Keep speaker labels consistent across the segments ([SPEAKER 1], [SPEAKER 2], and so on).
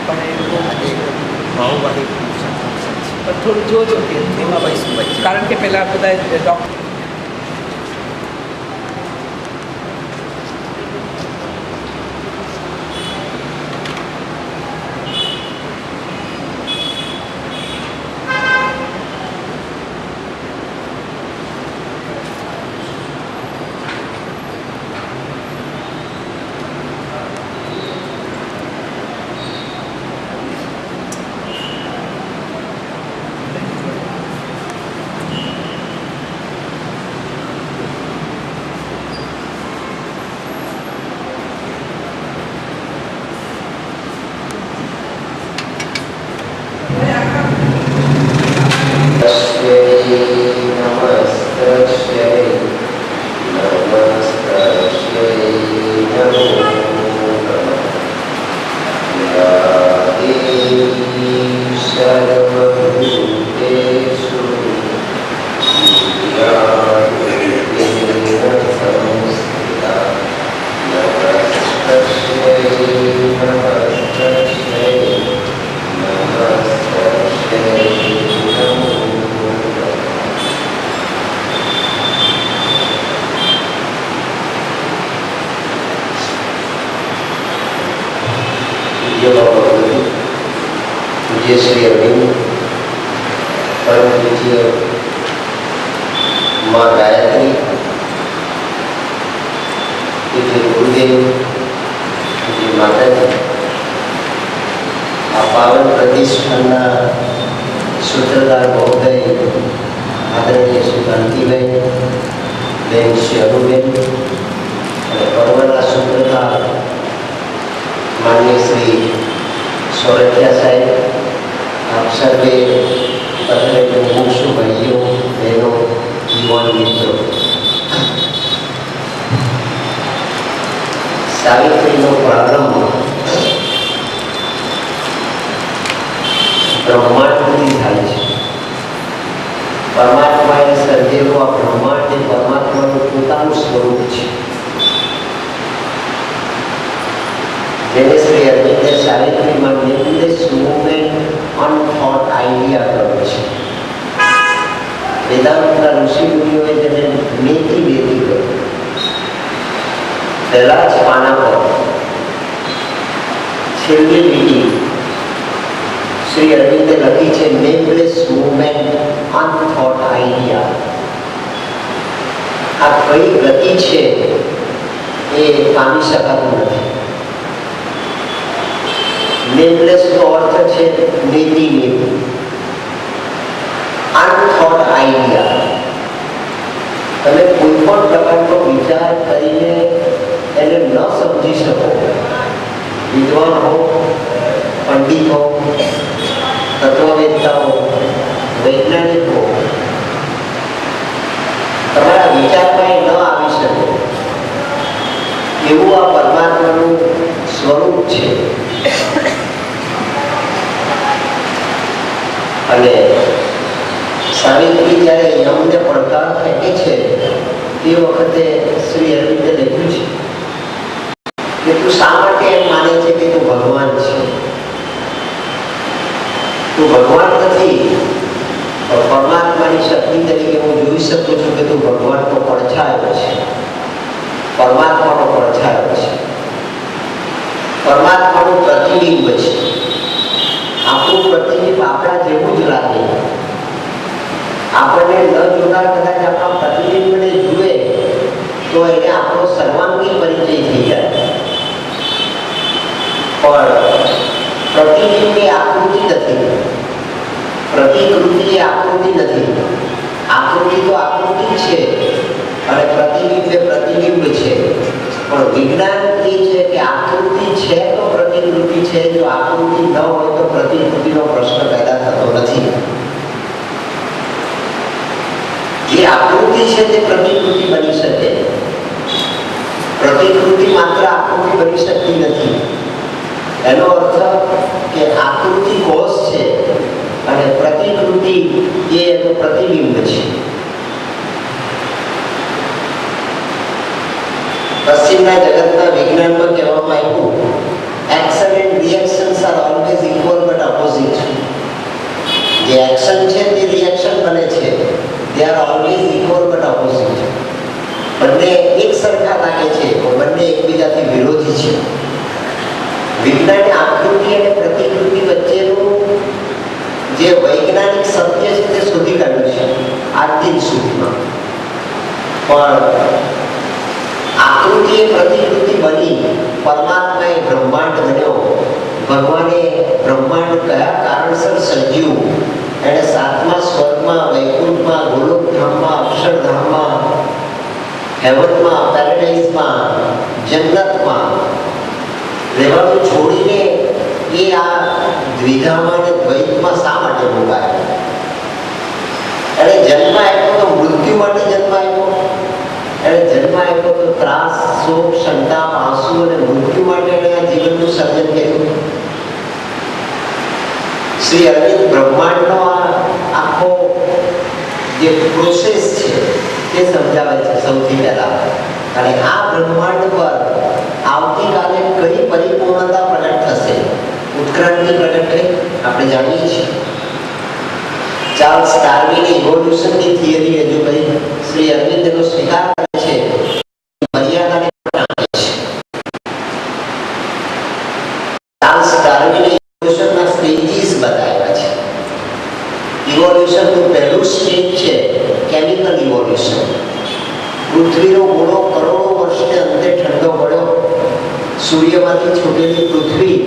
[SPEAKER 1] પણ એ લોકો
[SPEAKER 2] ભાવવાળી
[SPEAKER 1] પણ થોડું જોજો કે એમાં ભાઈ શું હોય, કારણ કે પહેલાં બધા ડૉક્ટર
[SPEAKER 3] पूज्य श्री अरविंद परम पूज्य माँ गायत्री, पूज्य गुरुदेव, पूज्य माता जी, आ पावन प्रतिष्ठान सूत्रधार महोदय आदरणीय श्री कांतिबेन बेन श्री अरुबेन और पर्वना सूत्रधार माननीय श्री सोरठिया साहेब, आप सर्वे पत्र मुमुक्षु भाइयों बहनों युवान मित्रों, सावित्रीનો પ્રારંભ બ્રહ્માંડથી થાય છે. પરમાત્માએ સર્જેલું આ બ્રહ્માંડ એ પરમાત્માનું પોતાનું સ્વરૂપ છે, જેને Shri અરવિંદે સાવિત્રીમાં nameless movement unthought idea કર્યો છે. વેદાંતના ઋષિમુનિઓએ જેને નેતિ વેદી કર્યું. પહેલા જ પાના પર છેલ્લી લીટી શ્રી અરવિંદે લખી છે, nameless movement unthought idea. આ કઈ ગતિ છે એ પામી શકાતું નથી. नेमलेस નો અર્થ છે નીતિ નીતિ, અનથોટ આઈડિયા. તમે કોઈ પણ પ્રકારનો વિચાર કરીને એને ન સમજી શકો, વિદ્વાન હો, પંડિત હો, તત્વવેત્તા હો, વૈજ્ઞાનિક હો, તમારા વિચારમાં એ ન આવી શકે એવું આ પરમાત્માનું સ્વરૂપ છે. અને સાવિત્રી જ્યારે યમને પડકાર ફેંકે છે તે વખતે શ્રી અરવિંદે લખ્યું છે કે તું શા માટે એમ માને છે કે તું ભગવાન છે? તું ભગવાન નથી, પણ પરમાત્માની શક્તિ તરીકે હું જોઈ શકું છું કે તું ભગવાનનો પડછાયો છે, પરમાત્માનો પડછાયો છે, પરમાત્માનું પ્રતિબિંબ છે. આપણું પ્રતિબિંબ આપણા જેવું જ લાગે. આપણને ન જોનાર કદાચ આપણા પ્રતિબિંબને જુએ તો એને આપણો સર્વાંગી પરિચય થઈ જાય. પણ પ્રતિબિંબ એ આકૃતિ નથી, પ્રતિકૃતિ એ આકૃતિ નથી. આકૃતિ તો આકૃતિ છે અને પ્રતિબિંબ એ પ્રતિબિંબ છે. પણ વિજ્ઞાન એ છે કે આકૃતિ છે તો પ્રતિકૃતિ છે, જો આકૃતિ ન હોય તો પ્રતિકૃતિનો પ્રશ્ન પેદા થતો નથી. જે આકૃતિ છે તે પ્રતિકૃતિ બની શકે, પ્રતિકૃતિ માત્ર આકૃતિ બની શકતી નથી. એનો અર્થ કે આકૃતિ કોષ છે અને પ્રતિકૃતિ એ એનું પ્રતિબિંબ છે. પશ્ચિમના જગતના વિજ્ઞાનમાં કહેવામાં આવ્યું એક્સરે રિએક્શન છે તે રિએક્શન બને છે, they are always equal but opposite. બંને એક સરખા લાગે છે પણ બંને એકબીજાથી વિરોધી છે. વિજ્ઞાને આકૃતિ અને પ્રતિકૃતિ વચ્ચેનું જે વૈજ્ઞાનિક સત્ય છે તે શોધી કાઢ્યું છે આજ દિન સુધીમાં. પણ આકૃતિ એ પ્રતિકૃતિ બની પરમાત્માએ બ્રહ્માંડ બન્યો. ભગવાને બ્રહ્માંડ કયા કારણસર સર્જ્યું? એણે સાતમા સ્વર્ગમાં, વૈકુંઠમાં, ગોલોકધામમાં, અક્ષરધામમાં, હેવનમાં, પેરેડાઇઝમાં, જન્નતમાં રહેવાનું છોડીને એ આ દ્વિધામાં અને દ્વૈતમાં શા માટે મુકાયો? એણે જન્મ આપ્યો તો મૃત્યુ માટે જન્મ આપ્યો? એણે જન્મ આપ્યો તો ત્રાસ, શોક, સંતાપ, આંસુ અને મૃત્યુ માટે એણે આ જીવનનું સર્જન કર્યું? શ્રી અરવિંદ બ્રહ્માંડનો આ આખો જે પ્રોસેસ છે તે સમજાવે છે સૌથી પહેલા. અને આ બ્રહ્માંડ પર આવતીકાલે કઈ પરિપૂર્ણતા પ્રગટ થશે? ઉત્ક્રાંતિ પ્રગટ થઈ આપણે જાણીએ છીએ. ચાર્લ્સ ડાર્વિનની ઇવોલ્યુશનની થિયરી રજૂ કરી. શ્રી અરવિંદ એનો સ્વીકાર કરે છે, મર્યાદાને ટાળે છે. ચાર્લ્સ ડાર્વિને ઇવોલ્યુશનના સ્ટેજીસ બતાવ્યા છે. ઇવોલ્યુશનનું પહેલું સ્ટેજ છે કેમિકલ ઇવોલ્યુશન. પૃથ્વીનો મૂળો કરોડો વર્ષને અંતે ઠંડો પડ્યો. સૂર્યમાંથી છૂટેલી પૃથ્વી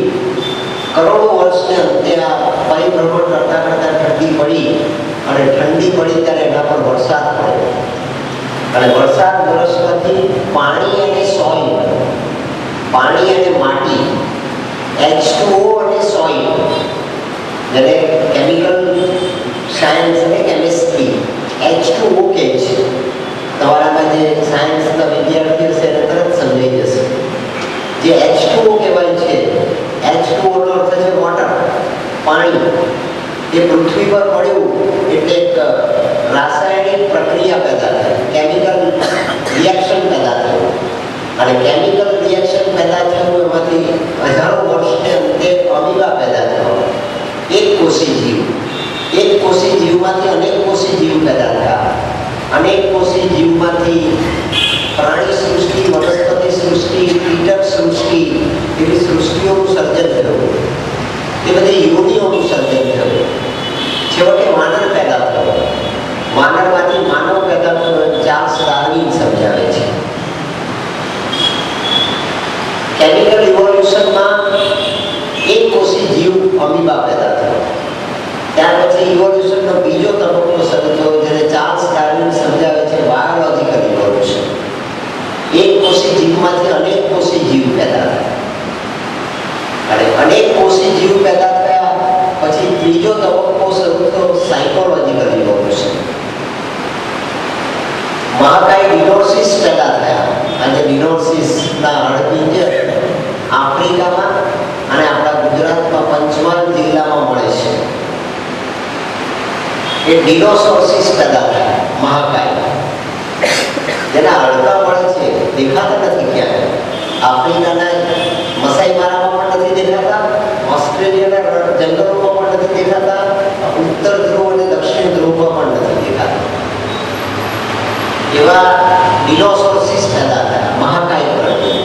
[SPEAKER 3] કરોડો વર્ષને અંતે આ પરિભ્રમણ કરતા કરતા ઠંડી પડી. અને ઠંડી પડી ત્યારે એના પર વરસાદ પડ્યો. અને વરસાદ વરસવાથી પાણી અને સોઇલ, પાણી અને માટી, H2O અને સોઇલ, જેને કેમિકલ સાયન્સ અને કેમિસ્ટ્રી H2O કહે છે. તમારામાં જે સાયન્સના વિદ્યાર્થીઓ છે એને તરત સમજાઈ જશે. જે H2O કહેવાય છે, H2O નો અર્થ છે વોટર, પાણી. એ પૃથ્વી પર પડ્યું એટલે એક રાસાયણિક પ્રક્રિયા પેદા થઈ, કેમિકલ રિએક્શન પેદા થયું. અને કેમિકલ રિએક્શન પેદા થયું એમાંથી હજારો વર્ષને અંતે અમીબા પેદા થયો. એક કોષી જીવ, એક કોષી જીવમાંથી અનેક કોષી જીવ પેદા થયા. અનેક કોષી જીવમાંથી પ્રાણી સૃષ્ટિ, વનસ્પતિ સૃષ્ટિ, કીટક સૃષ્ટિ એવી સૃષ્ટિઓનું સર્જન થયું. એ બધી યોનિઓનું સર્જન થયું. છેવટે વાનર પેદા થયો. વાનરમાંથી માનવ પેદા થયો. ચાર્લ્સ ડાર્વિન સમજાવે છે. કેમિકલ ઇવોલ્યુશનમાં એક કોષી જીવ અમીબા પેદા થયો. ત્યાર પછી ઇવોલ્યુશનનો બીજો તબક્કો શરૂ થયો જેને ચાર્લ્સ ડાર્વિન સમજાવે છે બાયોલોજિકલ ઇવોલ્યુશન. એક કોષી જીવમાંથી અનેક કોષી જીવ પેદા થયા. અને અનેક કોષી જીવ પેદા થયા પછી ત્રીજો તબક્કો શરૂ થયો સાયકોલોજિકલ ઇવોલ્યુશન. મહાકાય ડિનોસિસ પેદા થયા. અને ડિનોસિસના હડપિંજર આફ્રિકામાં અને આપણા ગુજરાતમાં પંચમહાલ જિલ્લામાં મળે છે. એ ડિનોસોર્સિસ પેદા થયા મહાકાય, જેના હાડકાં મળે છે, દેખાતા નથી ક્યાંય. આફ્રિકાના મસાઈ મારામાં પણ નથી દેખાતા, ઓસ્ટ્રેલિયાના જંગલોમાં પણ નથી દેખાતા, ઉત્તર ધ્રુવ અને દક્ષિણ ધ્રુવમાં પણ નથી દેખાતા. એવા ડિનોસોર્સિસ પેદા થયા મહાકાય પ્રણાલી.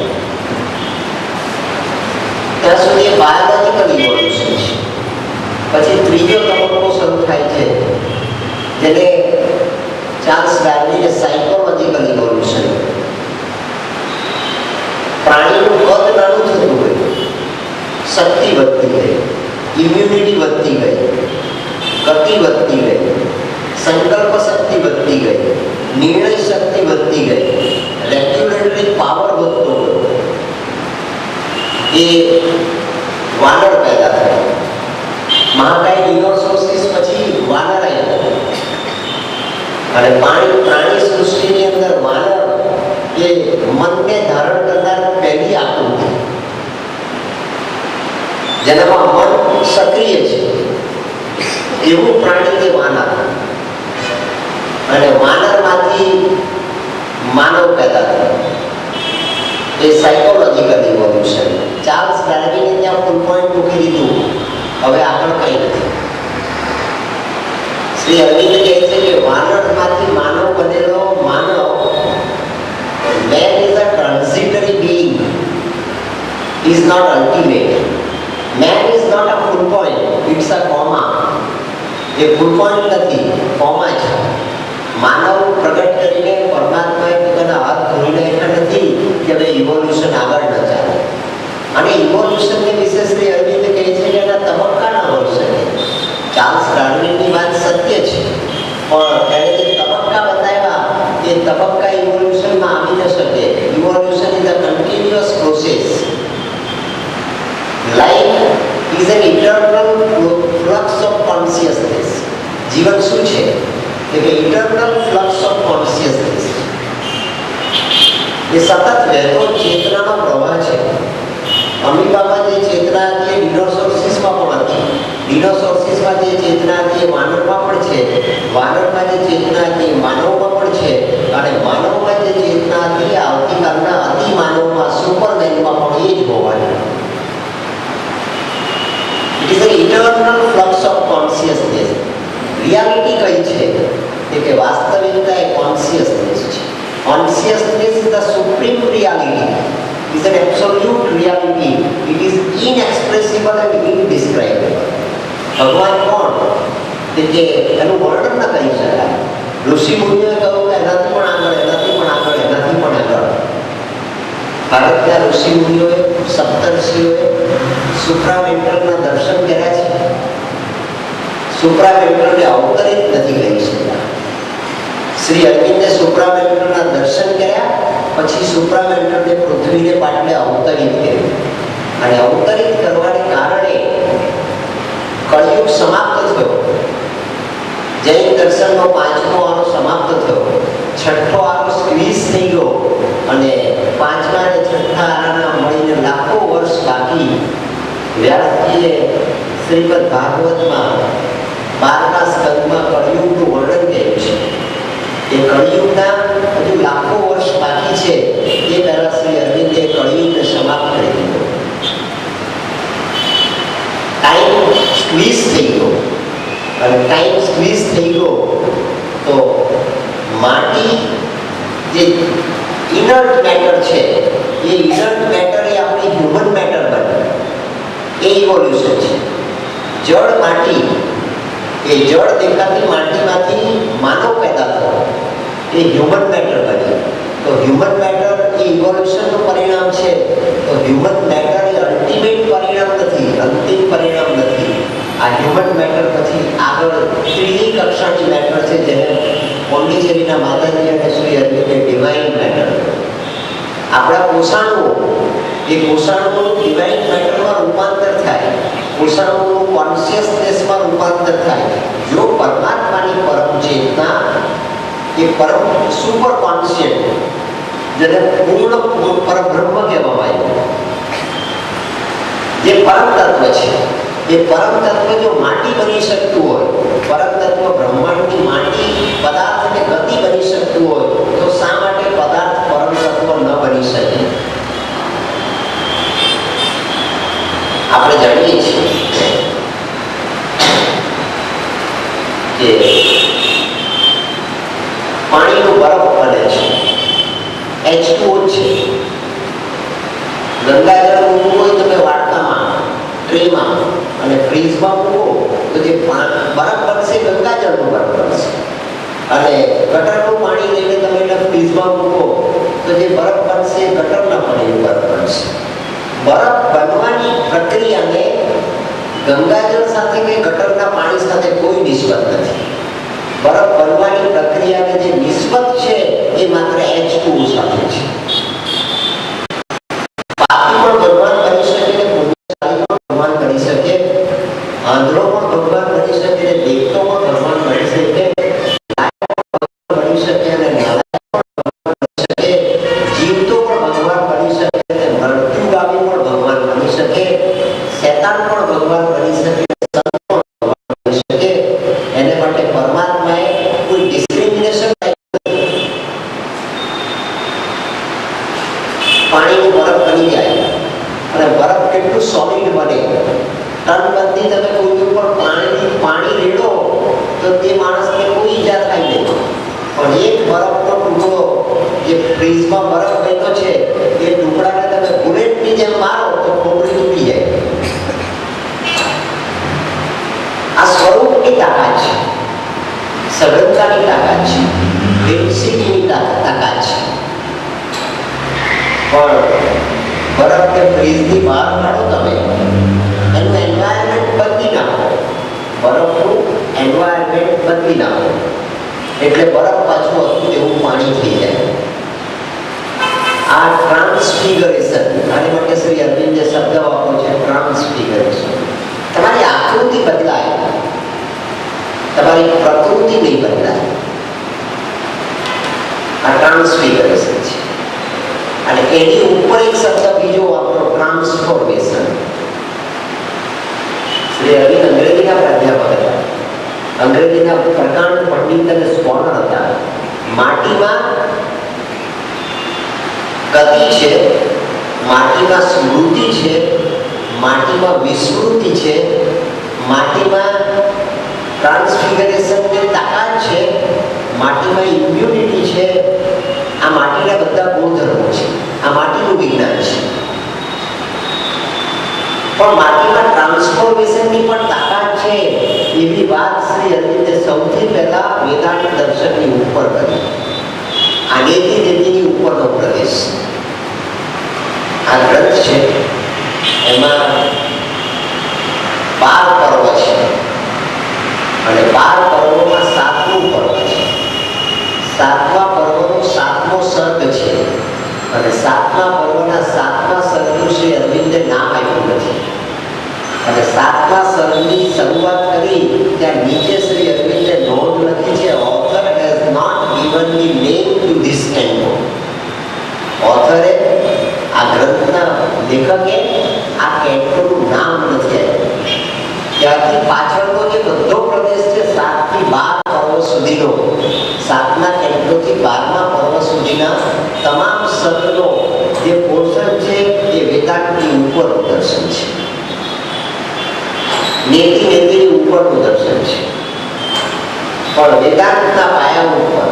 [SPEAKER 3] ત્યાં સુધી બાયોલોજિકલ ઇવોલ્યુશન છે. પછી ત્રીજો તબક્કો શરૂ થાય છે જેને ચાર્લ્સ ડાર્વિને સાયકોલોજિકલ ઇવોલ્યુશન. પ્રાણીનું કદ નાનું થતું ગયું, શક્તિ વધતી ગઈ, ઇમ્યુનિટી વધતી ગઈ, ગતિ વધતી ગઈ, સંકલ્પ શક્તિ વધતી ગઈ, નિર્ણય શક્તિ વધતી ગઈ, રેગ્યુલેટરી પાવર વધતો ગયો. એ વાનર પેદા થયો. મહાકાય ડિનોસોર્સિસ પછી વાનર આવ્યો. અને પ્રાણી સૃષ્ટિની અંદર વાનર એ મનને ધારણ કરનાર પહેલી આકૃતિ, જેનામાં મન સક્રિય છે એવું પ્રાણી કે વાનર. અને વાનરમાંથી માનવ પેદા થયો. એ સાયકોલોજિકલ ઇવોલ્યુશન. ચાર્લ્સ ડાર્વિને ત્યાં ફૂલ પોઈન્ટ મૂકી દીધું. હવે આગળ કંઈ નથી. શ્રી અરવિંદ કહે છે કે વાનરમાંથી માનવ બનેલો માનવ, man is a transitory being, is not ultimate. Man is not a full point, it's a comma. A full point નથી, comma છે. માનવ પ્રગટ કરીને પરમાત્માએ પોતાના હાથ ધોઈ નાખ્યા નથી કે હવે ઇવોલ્યુશન આગળ ન ચાલે. અને ઇવોલ્યુશનની વિશે શ્રી અરવિંદ કહે છે કે એના તબક્કા ન હોઈ શકે. ચાર્લ્સ ડાર્વિનની વાત સત્ય છે, પણ એણે જે તબક્કા બતાવ્યા એ તબક્કા ઇવોલ્યુશનમાં આવી ન શકે. Evolution is a continuous process. Life is an eternal flux of consciousness. જીવન શું છે? કે ઇટર્નલ ફ્લક્સ ઓફ કોન્શિયસનેસ. એ સતત વહેતો ચેતનાનો પ્રવાહ છે. અમીબામાં જે ચેતના હતી એ ડિનોસોર્સિસમાં પણ હતી. ડિનોસોર્સિસમાં જે ચેતના હતી એ વાનરમાં પણ છે. વાનરમાં જે ચેતના હતી એ માનવમાં પણ છે. અને માનવમાં જે ચેતના હતી એ આવતીકાલના અતિ માનવમાં, સુપરમેનમાં પણ એ જ હોવાની. It is an eternal flux of consciousness. Reality કઈ છે કે વાસ્તવિકતા એ કોન્શિયસનેસ છે. Consciousness is the supreme reality, is an absolute reality. It is inexpressible and indescribable. ભગવાન કોણ? કે એનું વર્ણન ન કરી શકાય. ઋષિ મુનિઓએ કહ્યું કે એનાથી પણ આગળ, એનાથી પણ આગળ, એનાથી પણ આગળ. ભારતના ઋષિ મુનિઓએ, સપ્તર્ષિઓએ સુપ્રામેન્ટલના દર્શન કર્યા છે. સુપ્રામેન્ટલને અવતરિત નથી કરી શક્યા. શ્રી અરવિંદે સુપ્રામેન્ટલના દર્શન કર્યા, પછી સુપ્રામેન્ટલને પૃથ્વીને પાટલે અવતરિત કર્યું. અને અવતરિત કરવાને કારણે કળિયુગ સમાપ્ત થયો. જૈન દર્શનનો 5મો આરો સમાપ્ત થયો. 6ઠ્ઠો આરો સ્ક્વીઝ થઈ ગયો. અને 5મા અને 6ઠ્ઠા આરાના મળીને લાખો વર્ષ બાકી. વ્યાસજીએ શ્રીમદ ભાગવતમાં 12મા સ્કંદમાં કળિયુગનું વર્ણન કર્યું છે. એ કળિયુગના હજુ લાખો વર્ષ બાકી છે એ પહેલા શ્રી અરવિંદે કળિયુગને સમાપ્ત કરી દીધો. ટાઈમ સ્ક્વીઝ થઈ ગયો. અને ટાઈમ સ્ક્વીઝ થઈ ગયો તો માટી જે ઇનર્ટ મેટર છે એ ઇનર્ટ મેટર એ આપણી હ્યુમન મેટર બને. એ ઇવોલ્યુશન છે. જળ માટી, એ જળ દેખાતી માટીમાંથી માનવ પેદા થયો, એ હ્યુમન મેટર બની. તો હ્યુમન મેટર એ ઇવોલ્યુશનનું પરિણામ છે. તો હ્યુમન મેટર એ અલ્ટિમેટ પરિણામ નથી, અંતિમ પરિણામ નથી. આ હ્યુમન મેટર પછી આગળ ત્રીજી કક્ષાની મેટર છે, જેને પોંડિચેરીના માતાજી અને શ્રી અરવિંદે ડિવાઇન મેટર. આપણા કોષાણુઓ, એ કોષાણુઓનું ડિવાઇન મેટરમાં રૂપાંતર થાય, કોષાણુઓનું કોન્શિયસનેસમાં રૂપાંતર થાય. જો પરમાત્માની પરમ ચેતના, એ પરમ સુપર કોન્શિયન્ટ, જેને પૂર્ણ પરબ્રહ્મ કહેવામાં આવે, જે પરમ તત્વ છે, એ પરમ તત્વ જો માટી બની શકતું હોય, પરમ તત્વ બ્રહ્માંડની માટી, પદાર્થ અને ગતિ બની શકતું હોય, તો શા માટે પદાર્થ પરમ તત્વ ન બની શકે? આપણે જાણીએ છીએ કે પાણીનો બરફ બને છે, H2O છે. ગંગાજળ મૂકવું હોય તમે વાટકામાં, ટ્રેમાં, અને ફ્રીઝમાં મૂકો તો જે બરફ બનશે ગંગાજળનું બરફ બનશે. અને ગટરનું પાણી લઈને તમે એને ફ્રીઝમાં મૂકો તો જે બરફ બનશે ગટરના પાણીનું બરફ બનશે. બરફ બનવાની પ્રક્રિયાને ગંગાજળ સાથે કે ગટરના પાણી સાથે કોઈ નિસ્બત નથી. બરફ બનવાની પ્રક્રિયાને જે નિસ્બત છે એ માત્ર H2O સાથે છે. પાપી પણ ભગવાન બની શકે ને પુણ્યશાળી પણ ભગવાન બની શકે, આંધળો પણ ભગવાન બની શકે ને દેવતો પણ ભગવાન બની શકે, બની શકે અને નાલાયક પણ ભગવાન બની શકે, જીવતો પણ ભગવાન બની શકે અને મૃત્યુગામી પણ ભગવાન બની શકે, શૈતાન પણ ભગવાન બની શકે, એને માટે પરમાત્માએ કોઈ ડિસ્ક્રિમિનેશન પાણીનું બરફ બની જાય. અને બરફ કેટલું સોલિડ બને, ટનબંધી તમે કોઈ પણ પાણી રેડો તો તે માણસ પણ બરફને ફ્રીજની બહાર કાઢો તમે, એનું એન્વાયરમેન્ટ બદલી નાખો, બરફનું એન્વાયરમેન્ટ બદલી નાખો એટલે બરફ પાછું હતું એવું પાણી થઈ જાય. આ ટ્રાન્સફિગરેશન, આની માટે શ્રી અરવિંદે શબ્દ વાપર્યો છે ટ્રાન્સફિગરેશન. તમારી આકૃતિ બદલાય, તમારી પ્રકૃતિ નહીં બદલાય. આ ટ્રાન્સફિગરેશન છે. અને એની ઉપર એક શબ્દ બીજો વાપરો, ટ્રાન્સફોર્મેશન. શ્રી અરવિંદ અંગ્રેજીના પ્રાધ્યાપક હતા, અંગ્રેજીના પ્રકાંડ પંડિત અને સ્કોલર હતા. માટીમાં ગતિ છે, માટીમાં સ્મૃતિ છે, માટીમાં વિસ્મૃતિ છે, માટીમાં ટ્રાન્સફિગરેશનની તાકાત છે, માટીમાં ઇમ્યુનિટી છે. આ માટીના બધા ગુણધર્મો છે. આ માટીનું વિજ્ઞાન છે. પણ માટીમાં ટ્રાન્સફોર્મેશનની પણ તાકાત છે એવી વાત શ્રી અરવિંદે સૌથી પહેલા વેદાંત દર્શનની ઉપર કરી. આ નેતિ નેતિની ઉપરનો પ્રદેશ આ ગ્રંથ છે. એમાં 12 પર્વ છે અને 12 પર્વોમાં 7મું પર્વ છે. 7મા પર્વનો 7મો સર્ગ છે અને 7મા પર્વના 7મા સર્ગનું શ્રી અરવિંદે નામ આપ્યું નથી. અને 7મા સર્ગની શરૂઆત કરી ત્યાં નીચે શ્રી અરવિંદે નોંધ લખી છે, author has not given the name to this canto. ઓથરે, આ ગ્રંથના લેખકે આ કેન્ટોનું નામ નથી આપ્યું. ત્યારથી પાછળનો જે બધો પ્રદેશ છે 7 થી 12 પર્વ સુધીનો, 7મા કેન્ટોથી 12મા પર્વ સુધીના તમામ સર્ગનો જે પોર્શન છે એ વેદાંતની ઉપરનું દર્શન છે, નેતિ નેતિની ઉપરનું દર્શન છે. પણ વેદાંતના પાયા ઉપર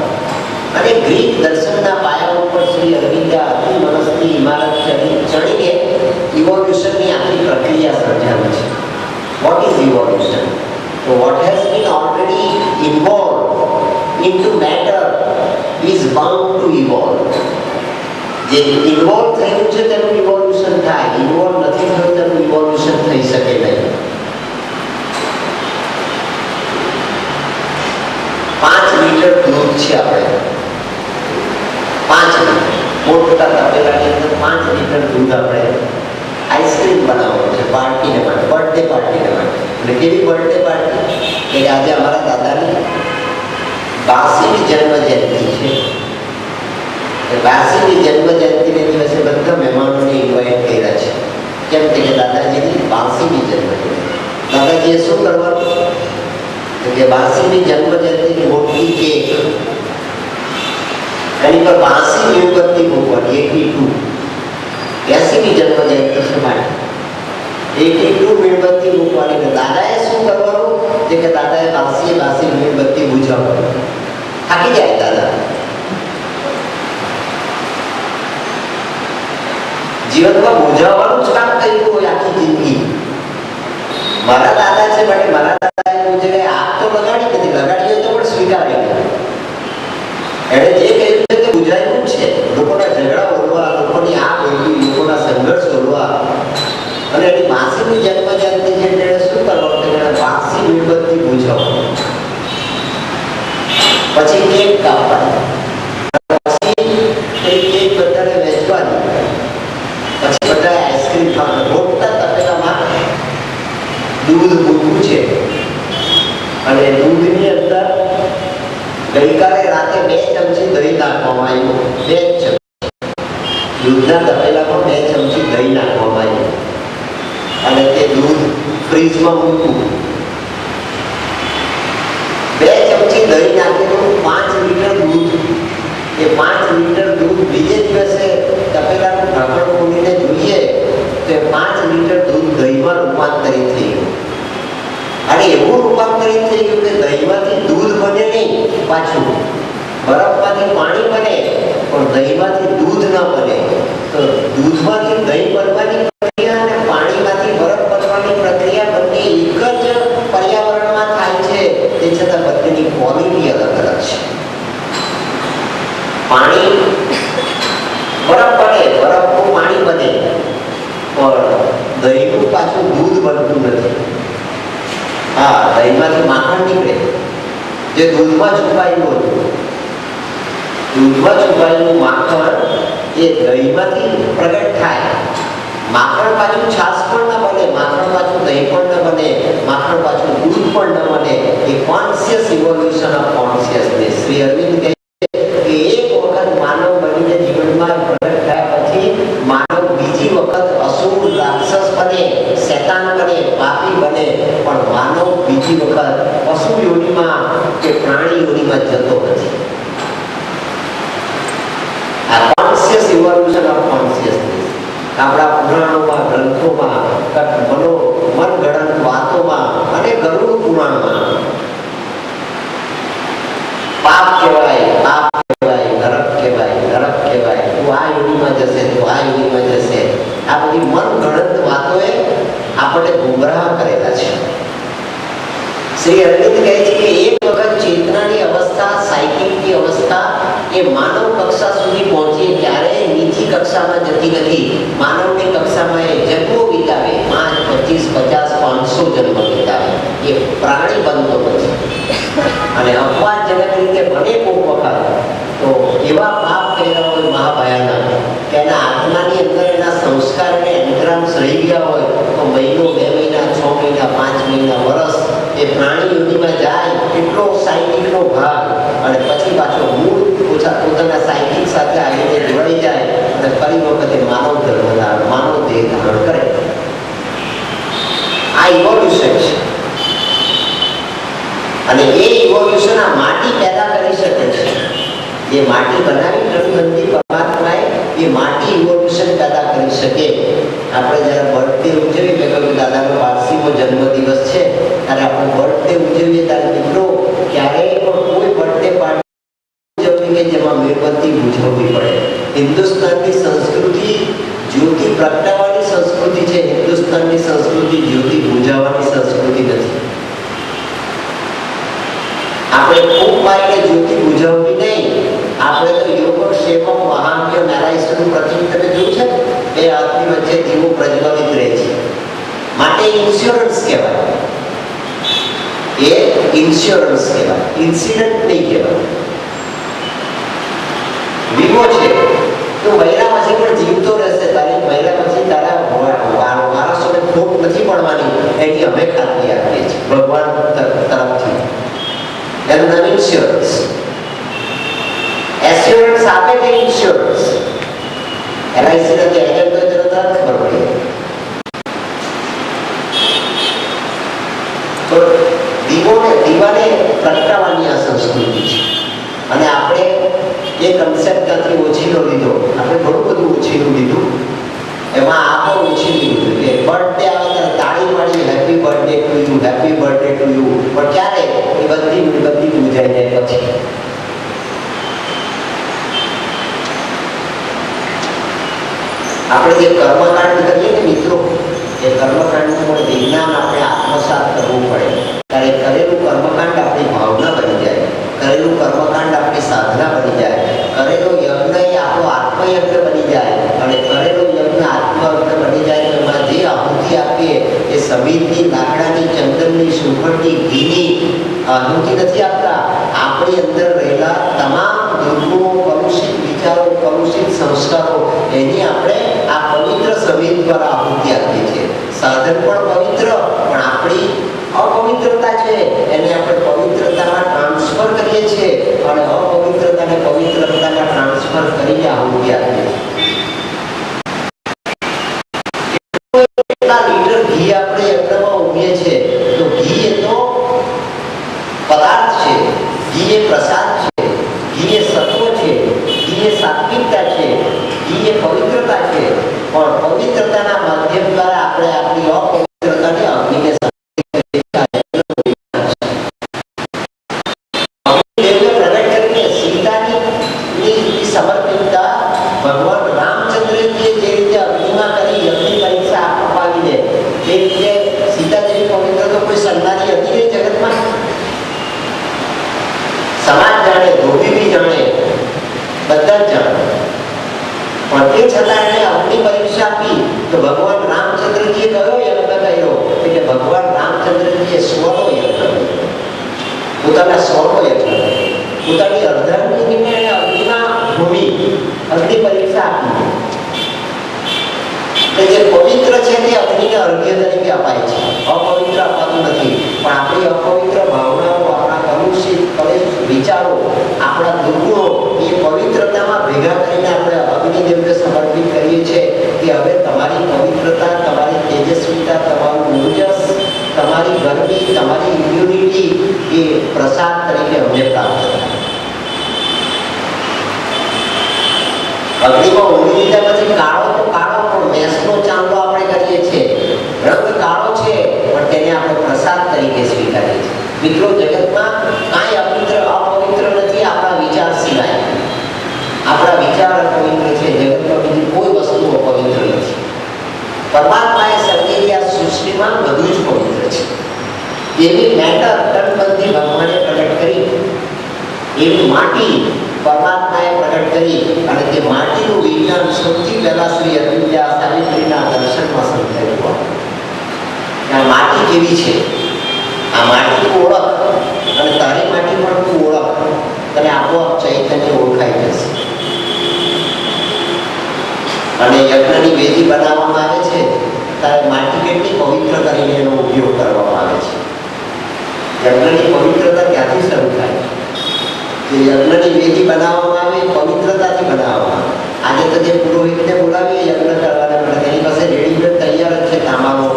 [SPEAKER 3] અને ગ્રીક દર્શનના પાયા ઉપર શ્રી અરવિંદે આખી મનસ્થી ઇમારત ચડીને ઇવોલ્યુશનની આખી પ્રક્રિયા સર્જાવી છે. What is evolution? તો what has been already involve into matter is bound to evolve. જે ઇન્વોલ્વ થયું છે તેનું ઇવોલ્યુશન થાય, ઇન્વોલ્વ નથી થયું તેનું ઇવોલ્યુશન થઈ શકે નહીં. 5 લીટર દૂધ છે, આપણે 5 લીટર મોટા તપેલાની અંદર 5 લીટર દૂધ આપણે આઈસ્ક્રીમ બનાવવાનું છે પાર્ટીને માટે, બર્થડે પાર્ટીને માટે. એટલે કેવી બર્થડે પાર્ટી કે આજે અમારા દાદાની 82મી જન્મ જયંતિ છે. 82મી જન્મ જયંતિને દિવસે બધા મહેમાનોને ઇન્વાઇટ કર્યા છે. કેમ કે દાદાજીની 82મી જન્મ જયંતિ. દાદાજીએ શું કરવાનું કે 82મી જન્મ જયંતિની મોટી કેક, એની પર 82 મીણબત્તી મૂકવાની, 82. 80મી જન્મ જયંતિ છે માટે 82 મીણબત્તી મૂકવાની. દાદાએ શું કરવાનું કે દાદાએ 82 મીણબત્તી બુઝાવવાની. થાકી જાય દાદા. જીવનમાં બુઝાવવાનું જ કામ કર્યું હોય આખી જિંદગી. મારા દાદા છે માટે મારા દાદાએ બુઝાવે, આગ તો લગાડી નથી, લગાડી હોય તો પણ સ્વીકારી. એણે જે કહ્યું છે તે બુઝાયું છે. લોકોના ઝઘડા ઓળવા, લોકોની આગ ઓળવી, લોકોના સંઘર્ષ ઓળવા. અને એની 82મી જન્મ જયંતિ છે તેણે શું કરવાનું? તેણે 82 મીણબત્તી બુઝાવવાની. પછી કેક કાપવાની, પછી એ કેક બધાને વેચવાની, પછી બધાએ આઈસ્ક્રીમ ખાવાની. મોટા તપેલામાં દૂધ મૂકવું છે અને દૂધની અંદર ગઈકાલે રાતે 2 ચમચી દહીં નાખવામાં આવ્યું. 2 ચમચી દૂધના તપેલામાં 2 ચમચી દહીં નાખવામાં આવ્યું અને તે દૂધ ફ્રીજમાં મૂકવું. 2 ચમચી દહીં નાખેલું 5 લીટર દૂધ. એ 5 લીટર દૂધ બીજે દિવસે તપેલાનું ઢાંકણ ખોલીને જોઈએ તો 5 લીટર દૂધ દહીંમાં રૂપાંતરિત થઈ ગયું. અને એવું રૂપાંતરિત થઈ ગયું કે દહીંમાંથી દૂધ બને નહીં, પાછું બરફમાંથી પાણી બને પણ દહીંમાંથી દૂધ ન બને. તો દૂધમાંથી દહીં બનવાની પ્રક્રિયા અને પાણીમાંથી બરફ બનવાની પ્રક્રિયા બંને એક જ પર્યાવરણમાં થાય છે. તે છતાં બંનેની ક્વોલિટી અલગ અલગ છે. પાણી બરફ બને, બરફ બનતું નથી. હા, દહીંમાંથી માખણ નીકળે જે દૂધમાં છુપાયેલું હતું. દૂધમાં છુપાયેલું માખણ એ દહીંમાંથી પ્રગટ થાય. માખણ પાછું છાશ પણ ન બને, માખણ પાછું દહીં પણ ન બને, માખણ પાછું દૂધ પણ ન બને. A conscious evolution of consciousness. Shri Aurobindo કહે છે કે એક વખત માનવ બનીને જીવનમાં પ્રગટ થયા પછી માનવ બીજી વખત અસુર, રાક્ષસ બને, શૈતાન બને, પાપી બને, પણ માનવ બીજી વખત પશુ યોનિમાં કે પ્રાણી યોનિમાં જતો નથી. આ કોન્શિયસ ઇવોલ્યુશન ઓફ કોન્શિયસનેસ આપણા પુરાણોમાં, ગ્રંથોમાં, મનગણત વાતોમાં અને ગરુડ પુરાણમાં પાપ કહેવાય, પાપ કહેવાય, નરક કહેવાય, નરક કહેવાય, તું આ યોનિમાં જશે, તું આ યોનિમાં જશે. આ બધી મનગણત વાતોએ આપણે ગુમરાહ કરેલા છે. શ્રી અરવિંદ કહે છે કે એક વખત ચેતનાની અવસ્થા, સાયકિકની અવસ્થા એ માનવ કક્ષા સુધી પહોંચે ત્યારે નીચી કક્ષામાં જતી નથી. માનવની કક્ષામાં એ જન્મો વિતાવે, 5, 25, 50, 500 જન્મ વિતાવે, એ પ્રાણી બનતો નથી. અને અપવાદજનક રીતે બને કોઈક વખત તો એવા પાપ કર્યા હોય મહાભયાનક કે એના આત્માની અંદર એના સંસ્કાર અને એન્ગ્રામ્સ રહી ગયા હોય તો મહિનો, 2 મહિના, 6 મહિના, 5 મહિના, વર્ષ એ પ્રાણી યોનિમાં જાય એટલો સાયકિકનો ભાગ, અને પછી પાછો મૂળ પોતાના સાયકિક સાથે આવીને જોડાઈ જાય અને ફરી વખતે માનવ ધર્મ, માનવ દેહ ધારણ કરે. આ ઇવોલ્યુશન છે. અને એ ઇવોલ્યુશન આ માટી પેદા કરી શકે છે. એ માટી બનાવી રઘુનંદી પરમાત્માએ એ માટી ઇવોલ્યુશન પેદા કરી શકે. આપણે જ્યારે બર્થડે ઉજવીએ, મેં કહ્યું દાદાનો 85મો જન્મદિવસ છે ત્યારે આપણે બર્થડે ઉજવીએ ત્યારે મિત્રો ક્યારેય પણ કોઈ બર્થડે પાર્ટી ઉજવવી કે જેમાં મીણબત્તી બુઝાવવી પડે. હિન્દુસ્તાનની સંસ્કૃતિ જ્યોતિ પ્રગટાવવાની સંસ્કૃતિ છે. હિન્દુસ્તાનની સંસ્કૃતિ જ્યોતિ બુઝાવવાની સંસ્કૃતિ નથી. આપણે ખૂબ મારીને જ્યોતિ બુઝાવવી નહીં. આપણે તો યોગ સેવક મહામ્ય નારાયણનું પ્રતિક તમે જોયું છે, એ હાથની વચ્ચે દીવો પ્રજ્વલિત રહે છે. માટે ઇન્સ્યોરન્સ કહેવાય. એ ઇન્સ્યોરન્સ કહેવાય, ઇન્સિડન્ટ નહીં કહેવાય. વીમો છે. તો મહિના પછી પણ જીવતો રહેશે. તારી મહિના પછી તારા વારસોને ખોટ નથી પડવાની, એની અમે ખાતરી આપીએ છીએ ભગવાન તરફથી. એનું નામ ઇન્સ્યોરન્સ. એસ્યોરન્સ આપે કે ઇન્સ્યોરન્સ. એલઆઈસી ના જે એજન્ટ હોય તેને તરત ખબર પડી. તો દીવાને પ્રગટાવવાની આ સંસ્કૃતિ છે. અને આપણે એ કન્સેપ્ટ ત્યાંથી ઓછીનો લીધો. આપણે ઘણું બધું ઓછીનું લીધું. એમાં આ પણ ઓછીનું લીધું કે બર્થડે આવે ત્યારે તાળી પાડી happy birthday to you, happy birthday to you. પણ ક્યારે એ બધી પૂજાઈ જાય પછી. આપણે જે કર્મકાંડ કરીએ ને મિત્રો, એ કર્મકાંડનું પણ વિજ્ઞાન આપણે આત્મસાત કરવું પડે. ત્યારે કરેલું કર્મકાંડ આપણી ભાવના બની જાય, કરેલું કર્મકાંડ આપણી સાધના બની જાય, કરેલો યજ્ઞ એ આપણો આત્મયજ્ઞ બની જાય. અને કરેલો યજ્ઞ આત્મયજ્ઞ બની જાય તો એમાં જે આહુતિ આપીએ એ સમીરની, લાકડાની, ચંદનની, શ્રીફળની, ઘીની આહુતિ નથી આપતા. આપણી અંદર રહેલા તમામ દુર્ગુણો, કલુષિત વિચારો, કલુષિત સંસ્કારો એની આપણે આ પવિત્ર સમીર દ્વારા આહુતિ આપીએ છીએ. સાધન પણ પવિત્ર, પણ આપણી અપવિત્રતા છે એને આપણે પવિત્રતામાં ટ્રાન્સફર કરીએ છીએ અને અપવિત્રતાને પવિત્રતામાં ટ્રાન્સફર કરીને આહુતિ આપીએ છીએ. કેટલા લીટર ઘી આપણે યજ્ઞમાં ઉમીએ છીએ, તો ઘી એ તો પદાર્થ છે, ઘી એ પ્રસાદ છે, ઘી એ સત્વ છે, ઘી એ સાત્વિકતા છે, ઘી એ પવિત્રતા છે. પણ પવિત્રતાના માધ્યમ દ્વારા આપણે આપણી અપવિત્રતાને અગ્નિને સમર્પિતતા પોતાની અર્ધાંગીનીને એને અગ્નિમાં ભૂમિ અગ્નિ પરીક્ષા આપી કે જે પવિત્ર છે તે અગ્નિને અર્ઘ્ય તરીકે અપાય છે, અપવિત્ર અપાતું નથી. પણ આપણી અપવિત્ર ભાવનાઓ, આપણા કલુષિત કલેશ વિચારો, આપણા દુર્ગુણો એ પવિત્રતામાં ભેગા કરીને આપણે અગ્નિદેવને સમર્પિત કરીએ છીએ કે હવે તમારી પવિત્રતા, તમારી તેજસ્વીતા, તમારું ઓજસ, તમારી ગરમી, તમારી ઇમ્યુનિટી એ પ્રસાદ તરીકે અમને પ્રાપ્ત થાય. અગ્નિમાં ઊંઘી લીધા પછી કાળો તો કાળો, પણ મેસનો ચાંદલો આપણે કરીએ છીએ. રંગ કાળો છે પણ તેને આપણે પ્રસાદ તરીકે સ્વીકારીએ છીએ. મિત્રો, જગતમાં કાંઈ અપવિત્ર નથી આપણા વિચાર સિવાય. આપણા વિચાર અપવિત્ર છે, જગતમાં બીજી કોઈ વસ્તુ અપવિત્ર નથી. પરમાત્માએ સર્જેલી આ સૃષ્ટિમાં બધું જ પવિત્ર છે. એવી મેટર તટબંધી ભગવાને પ્રગટ કરી, એવી માટી પરમાત્માએ પ્રગટ કરી, અને તે માટીનું વિજ્ઞાન સૌથી પહેલા શ્રી અતુલ્યા સાવિત્રીના દર્શનમાં સમજાયું. આ માટી કેવી છે, આ માટીની ઓળખ, અને તારી માટી પણ તું ઓળખ, તને આપોઆપ ચૈતન્ય ઓળખાઈ જશે. અને યજ્ઞની વેદી બનાવવામાં આવે છે ત્યારે માટી કેટલી પવિત્ર કરીને એનો ઉપયોગ કરવામાં આવે છે. યજ્ઞની પવિત્રતા ક્યાંથી શરૂ થાય? જે યજ્ઞની વેદી બનાવવામાં આવે પવિત્રતાથી બનાવવામાં આવે. આજે તો જે પુરોહિતને બોલાવીએ યજ્ઞ કરવાને માટે, તેની પાસે રેડીમેડ તૈયાર જ છે તાંબાનું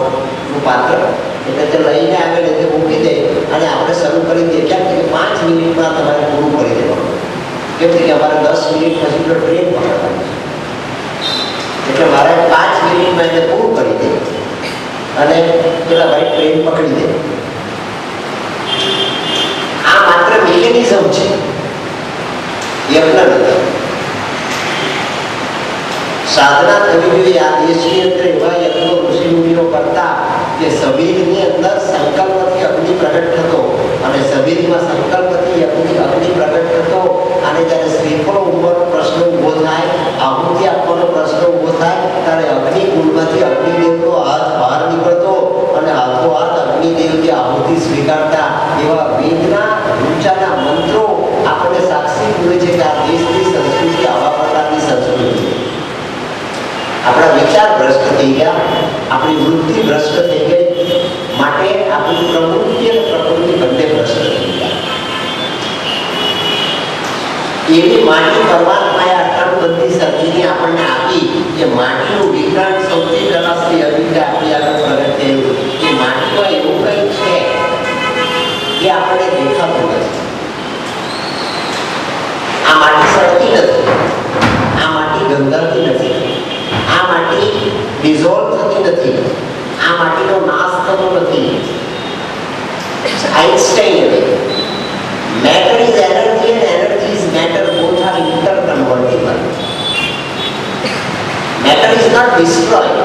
[SPEAKER 3] પાત્ર, એટલે તે લઈને આવે ને તે મૂકી દે અને આપણે શરૂ કરી દઈએ. કેમ કે 5 મિનિટમાં તમારે પૂરું કરી દેવાનું. કેમ કે અમારે 10 મિનિટ પછી તો ટ્રેન પકડવાની છે, એટલે મારે 5 મિનિટમાં એને પૂરું કરી દે અને પેલા ભાઈ ટ્રેન પકડી દે. આ માત્ર મિકેનિઝમ છે, યજ્ઞ નથી. સાધના થવી જોઈએ. આ દેશની અંદર એવા યજ્ઞો ઋષિમુનિઓ કરતા કે શરીરની અંદર સંકલ્પથી અગ્નિ પ્રગટ થતો, અને શરીરમાં સંકલ્પથી અગ્નિ પ્રગટ થતો, અને જ્યારે શ્રીફળો ઉંમરનો પ્રશ્ન ઊભો થાય, આહુતિ આપવાનો પ્રશ્ન ઊભો થાય, ત્યારે અગ્નિકુંડમાંથી અગ્નિદેવનો હાથ બહાર નીકળતો અને હાથોહાથ અગ્નિદેવની આહુતિ સ્વીકારતા. એવા વેદના ઊંચાના મંત્રો આપણને સાક્ષી પૂરે છે કે આ દેશની સંસ્કૃતિ આવા પ્રકારની સંસ્કૃતિ. આપણા વિચાર ભ્રષ્ટ થઈ ગયા, આપણી વૃત્તિ ભ્રષ્ટ થઈ ગઈ, માટે આપણી પ્રવૃત્તિ અને પ્રકૃતિ બંને ભ્રષ્ટ થઈ ગયા. એવી માટી પરમાત્માએ અટકબંધી સર્જીને આપણને આપી, જે માટીનું વિજ્ઞાન સૌથી પહેલા શ્રી અરવિંદે આપણી આગળ પ્રગટ થયું. એ માટીમાં એવું કંઈક છે જે આપણને દેખાતું નથી. આ માટી સળતી નથી, આ માટી ગંધાતી નથી, આ માટી ડિઝોલ્વ થતી નથી, આ માટીનો નાશ થતો નથી. આઇન્સ્ટાઈને matter is energy and energy is matter, both are interconvertible. Matter is not destroyed,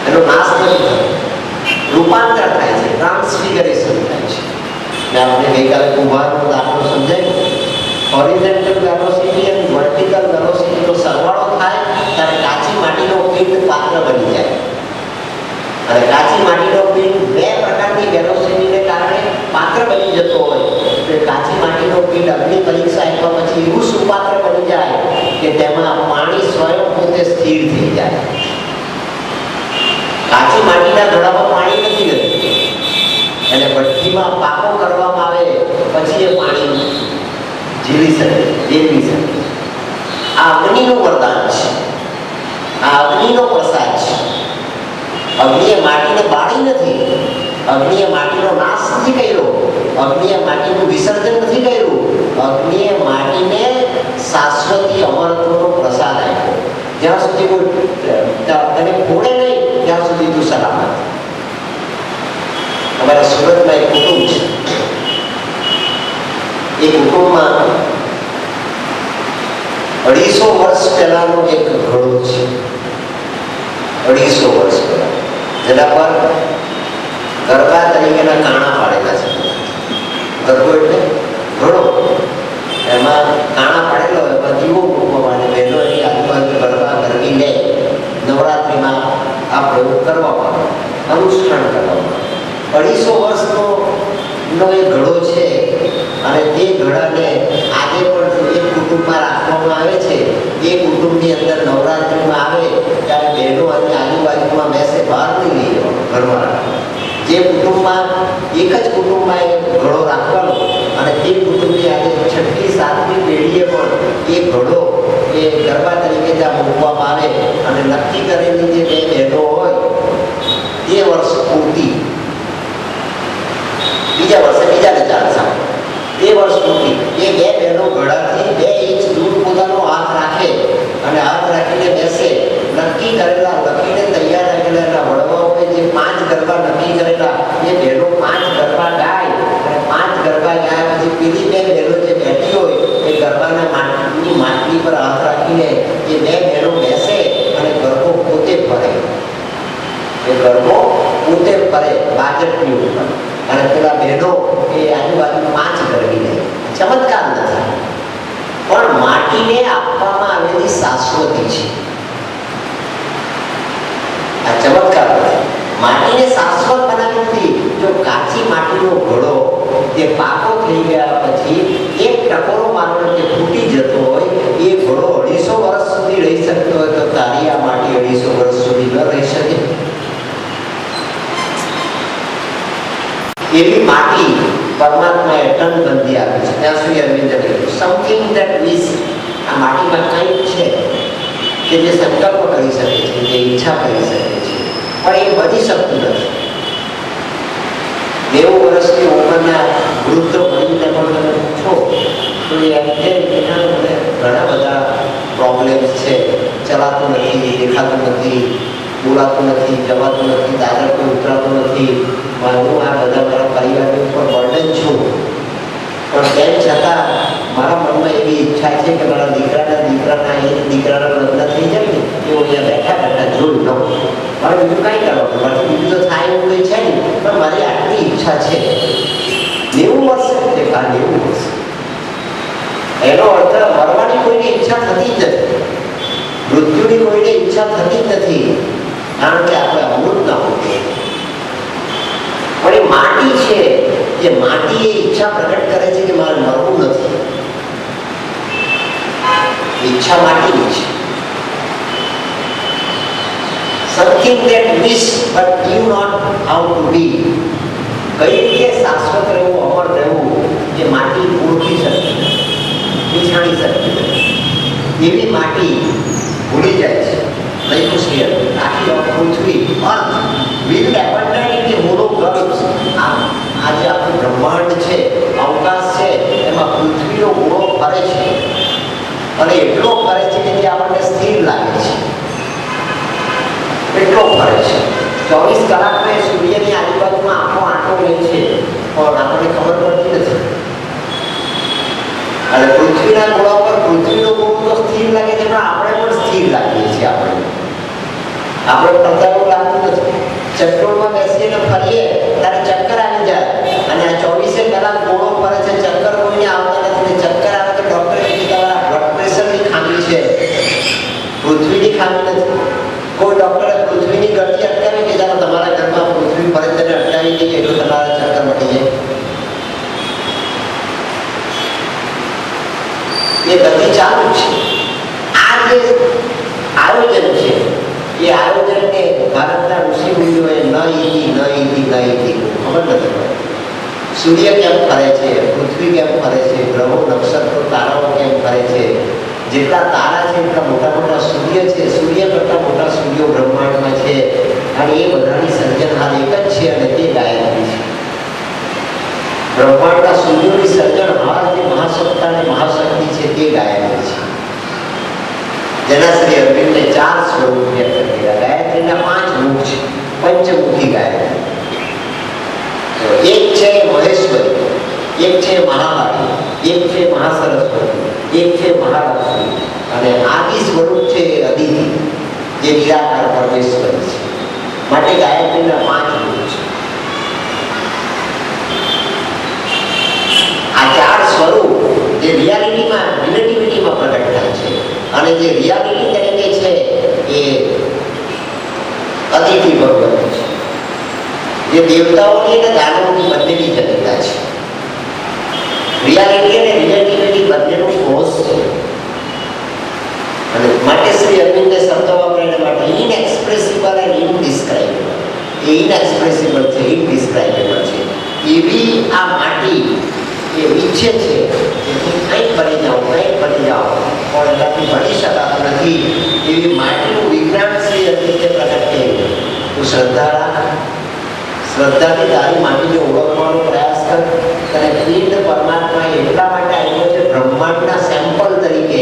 [SPEAKER 3] એનો નાશ નથી થતો, રૂપાંતર થાય છે, ટ્રાન્સફિગરેશન થાય છે. મેં આપણે ગઈકાલે કુંભારનો દાખલો સમજાવ્યો. હોરિઝોન્ટલ વેલોસિટી અને વર્ટિકલ વેલોસિટીનો સરવાળો થાય ત્યારે કાચી માટીનો પિંડ પાત્ર બની જાય. અને કાચી માટીનો પિંડ 2 પ્રકારની વેલોસિટીને કારણે પાત્ર બની જતો હોય તો કાચી માટીનો પિંડ અગ્નિ પરીક્ષા આપ્યા પછી એવું સુપાત્ર બની જાય કે તેમાં પાણી સ્વયં પોતે સ્થિર થઈ જાય. કાચી માટીના ઘડામાં પાણી નથી રહેતું, અને ભઠ્ઠીમાં પાકો કરવામાં આવે પછી એ પાણી ઝીલી શકે, જેવી શકે. આ અગ્નિનું વરદાન છે, આ અગ્નિનો પ્રસાદ છે. અગ્નિએ માટીને બાળી નથી, અગ્નિએ માટીનો નાશ નથી કર્યો, અગ્નિએ માટીનું વિસર્જન નથી કર્યું, અગ્નિએ માટીને શાશ્વતી અમરત્વનો પ્રસાદ આપ્યો. જ્યાં સુધી કોઈ તને ફોડે નહીં ત્યાં સુધી તું સલામત. અમારા સુરતમાં એક કુટુંબ છે. એ કુટુંબમાં 250 વર્ષ પહેલાનો એક ઘડો છે. 250 વર્ષ પહેલા જેના પર ગરબા તરીકેના કાણા પાડેલા છે. ગરબો એટલે ઘડો, એમાં કાણા પાડેલો, એમાં દીવો મૂકવામાં આવે, બહેનો એની આજુબાજુ ગરબા ગરબી લે. નવરાત્રિમાં આ પ્રયોગ કરવામાં આવે, અનુષ્ઠાન કરવામાં આવે. 250 વર્ષનો એ ઘડો છે, અને તે ઘડાને બહાર નહીં લઈ જવાનો, ઘરમાં રાખવાનો. જે કુટુંબમાં એક જ કુટુંબમાં એ ઘડો રાખવાનો અને તે કુટુંબની આજે 6મી 7મી પેઢીએ પણ એ ઘડો એ ગરબા તરીકે ત્યાં મૂકવામાં આવે અને નક્કી કરેલી જે બે બહેનો હોય તે વર્ષ પૂરતી બીજા વર્ષે બીજાને ચાલશે. તે વર્ષ પૂરતી એ બે બહેનો ઘડાથી 2 ઇંચ દૂર પોતાનો હાથ રાખે અને હાથ રાખીને બેસે. નક્કી કરેલા લખીને તૈયાર રાખેલા વડવાઓએ જે 5 ગરબા નક્કી કરેલા એ બહેનો 5 ગરબા ગાય અને 5 ગરબા ગાયા પછી પેલી બે બહેનો જે બેઠી હોય એ ગરબાના માટલી પર હાથ રાખીને એ બે બહેનો બેસે અને ગરબો પોતે ફરે. એ ગરબો પોતે ફરે બાજટની ઉપર અને પેલા બહેનો એ આજુબાજુ 5 ગરબી લે. ચમત્કાર નથી પણ માટીને આપવામાં આવેલી શાશ્વતી છે. આ ચમત્કાર નથી. માટીને શાશ્વત બનાવી નથી. જો કાચી માટીનો ઘડો જે પાકો થઈ ગયા પછી એક ટકોરો માત્ર જે ફૂટી જતો હોય એ ઘડો 250 વર્ષ સુધી રહી શકતો હોય તો તારી આ માટી 250 વર્ષ સુધી ન રહી શકે. એવી માટી પરમાત્માએ ટનબંધી આપી છે. ત્યાં સુધી અરવિંદે કહ્યું સમથિંગ ધેટ વિશ, આ માટીમાં કંઈક છે કે જે સંકલ્પ કરી શકે છે, જે ઈચ્છા કરી શકે છે પણ એ બની શકતું નથી. 90 વર્ષની ઉંમરના વૃદ્ધો બનીને પણ તમે પૂછો તો એ એમ કે મને ઘણા બધા પ્રોબ્લેમ્સ છે, ચલાતું નથી, દેખાતું નથી, બોલાતું નથી, જવાતું નથી, દાદર કોઈ ઉતરાતું નથી, હું આ બધા મારા પરિવારની ઉપર બર્ડન છું. પણ તેમ છતાં મારા મનમાં એવી ઈચ્છા છે કે મારા દીકરાના લગ્ન થઈ જાય ને એવું અહીંયા બેઠા બેઠા જોઈ લઉં. મારે બીજું કાંઈ કરવાનું, મારે બીજું તો થાય એવું કંઈ છે નહીં, પણ મારી આટલી ઈચ્છા છે. 90 વર્ષે દેખા 90 વર્ષ એનો અર્થ મરવાની કોઈને ઈચ્છા થતી જ નથી, મૃત્યુની કોઈને ઈચ્છા થતી જ નથી, કારણ કે આપણે અમૃત ના હોય. પણ એ માટી છે, જે માટી એ ઈચ્છા પ્રગટ કરે છે કે મારે મરવું નથી. ઈચ્છા માટીની છે. Something that wish but knew not how to be. કઈ રીતે શાશ્વત રહેવું, અમર રહેવું એ માટી ઓળખી શકતી નથી, નિશાણી શકતી નથી. એવી માટી ભૂલી જાય છે. લઈકુશ્રી આખી પૃથ્વી અર્થ will abandon in the hollow gulfs. આ જે આપણું બ્રહ્માંડ છે, અવકાશ છે, એમાં પૃથ્વીનો ગોળો ફરે છે અને એટલો ફરે છે કે જે આપણને સ્થિર લાગે છે. એટલો ફરે છે. 24 કલાકમાં સૂર્યની આજુબાજુમાં આખો આંટો લે છે પણ આપણને ખબર પડતી નથી. અને પૃથ્વીના ગોળા પર પૃથ્વીનો ગોળો તો સ્થિર લાગે છે પણ આપણે પણ સ્થિર લાગીએ છીએ. આપણે કરતા એવું લાગતું નથી. ચક્રોમાં બેસીને ફરીએ ત્યારે ચક્કર આવી જાય અને આ 24 કલાક ગોળો ફરે છે, ચક્કર કોઈને આવતા નથી. ચક્કર આવે તો ડોક્ટરે કીધું તમારા બ્લડ પ્રેશરની ખામી છે, પૃથ્વીની ખામી નથી. કોઈ ડોક્ટરે પૃથ્વીની ગતિ અટકાવી કે ચાલો તમારા ઘરમાં પૃથ્વી ફરે તેને અટકાવી દઈએ એટલું તમારા ચક્કર મટી જાય. એ ગતિ ચાલુ છે. આ જે આયોજન છે એ આયોજનને ભારતના ઋષિ મુનિઓએ ન ઈતી ખબર નથી પડતી. સૂર્ય કેમ ફરે છે, પૃથ્વી કેમ ફરે છે, ગ્રહો નક્ષત્રો તારાઓ કેમ ફરે છે, જેટલા તારા છે એટલા મોટા મોટા સૂર્ય છે, સૂર્ય કરતા મોટા સૂર્યો બ્રહ્માંડમાં છે અને એ બધાની સર્જનહાર એક જ છે અને તે ગાયત્રી છે. બ્રહ્માંડના સૂર્યોની સર્જનહાર જે મહાસત્તા અને મહાશક્તિ છે તે ગાયત્રી છે. જેના શ્રી અરવિંદે 4 સ્વરૂપ વ્યક્ત કર્યા. ગાયત્રીના 5 મુખ છે, પંચમુખી ગાયત્રી. એક છે મહેશ્વરી, એક છે મહાકાળી, એક છે મહાસરસ્વતી, એક છે મહાલક્ષ્મી અને આદિ સ્વરૂપ છે અદિતિ જે નિરાકાર પરમેશ્વરી છે. માટે ગાયત્રીના 5 મુખ છે. આ 4 સ્વરૂપ જે રિયાલિટીમાં રિલેટિવિટીમાં પ્રગટ થાય છે અને જે રિયાલિટી તરીકે છે એ અદિતિ ભગવતી છે, જે દેવતાઓની અને દાનવોની બંનેની જનતા છે. રિયાલિટી અને રિલેટિવિટી બંનેનું કોષ છે અને માટે શ્રી અરવિંદે શબ્દ વાપર્યા માટે ઇનએક્સપ્રેસિબલ એન્ડ ઇનડિસ્ક્રાઇબેબલ. એ ઇનએક્સપ્રેસિબલ છે, ઇનડિસ્ક્રાઇબેબલ છે. એવી આ માટી એ ઈચ્છે છે કે હું કંઈક બની જાઉં, કંઈક બની જાઉં, પણ એનાથી બની શકાતું નથી. એવી માટીનું વિજ્ઞાન શ્રી અરવિંદે પ્રગટ કર્યું. તું શ્રદ્ધા રાખ, શ્રદ્ધાથી તારી માટીને ઓળખવાનો પ્રયાસ કર. અને પિંડ પરમાત્મા એટલા માટે આવ્યો છે બ્રહ્માંડના સેમ્પલ તરીકે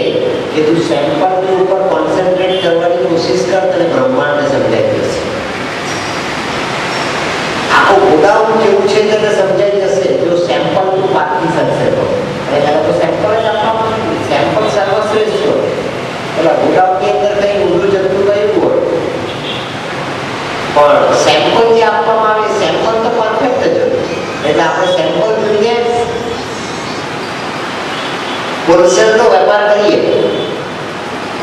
[SPEAKER 3] કે તું સેમ્પલની ઉપર કોન્સન્ટ્રેટ કરવાની કોશિશ કર, તને બ્રહ્માંડને સમજાઈ જશે. આખું ગોડાઉન કેવું છે તને સમજાઈ જશે જો સેમ્પલ તું પાકી શકશે તો. અને ત્યારે તો સેમ્પલ જ આપવામાં નથી. સેમ્પલ સર્વશ્રેષ્ઠ હોય. પેલા ગોડાઉનની અંદર કંઈ ઊંધું જતું ગયું હોય, પણ સેમ્પલ જે આપવામાં આવે સેમ્પલ તો પરફેક્ટ જ હોય. એટલે આપણે સેમ્પલ જોઈએ, હોલસેલનો વેપાર કરીએ.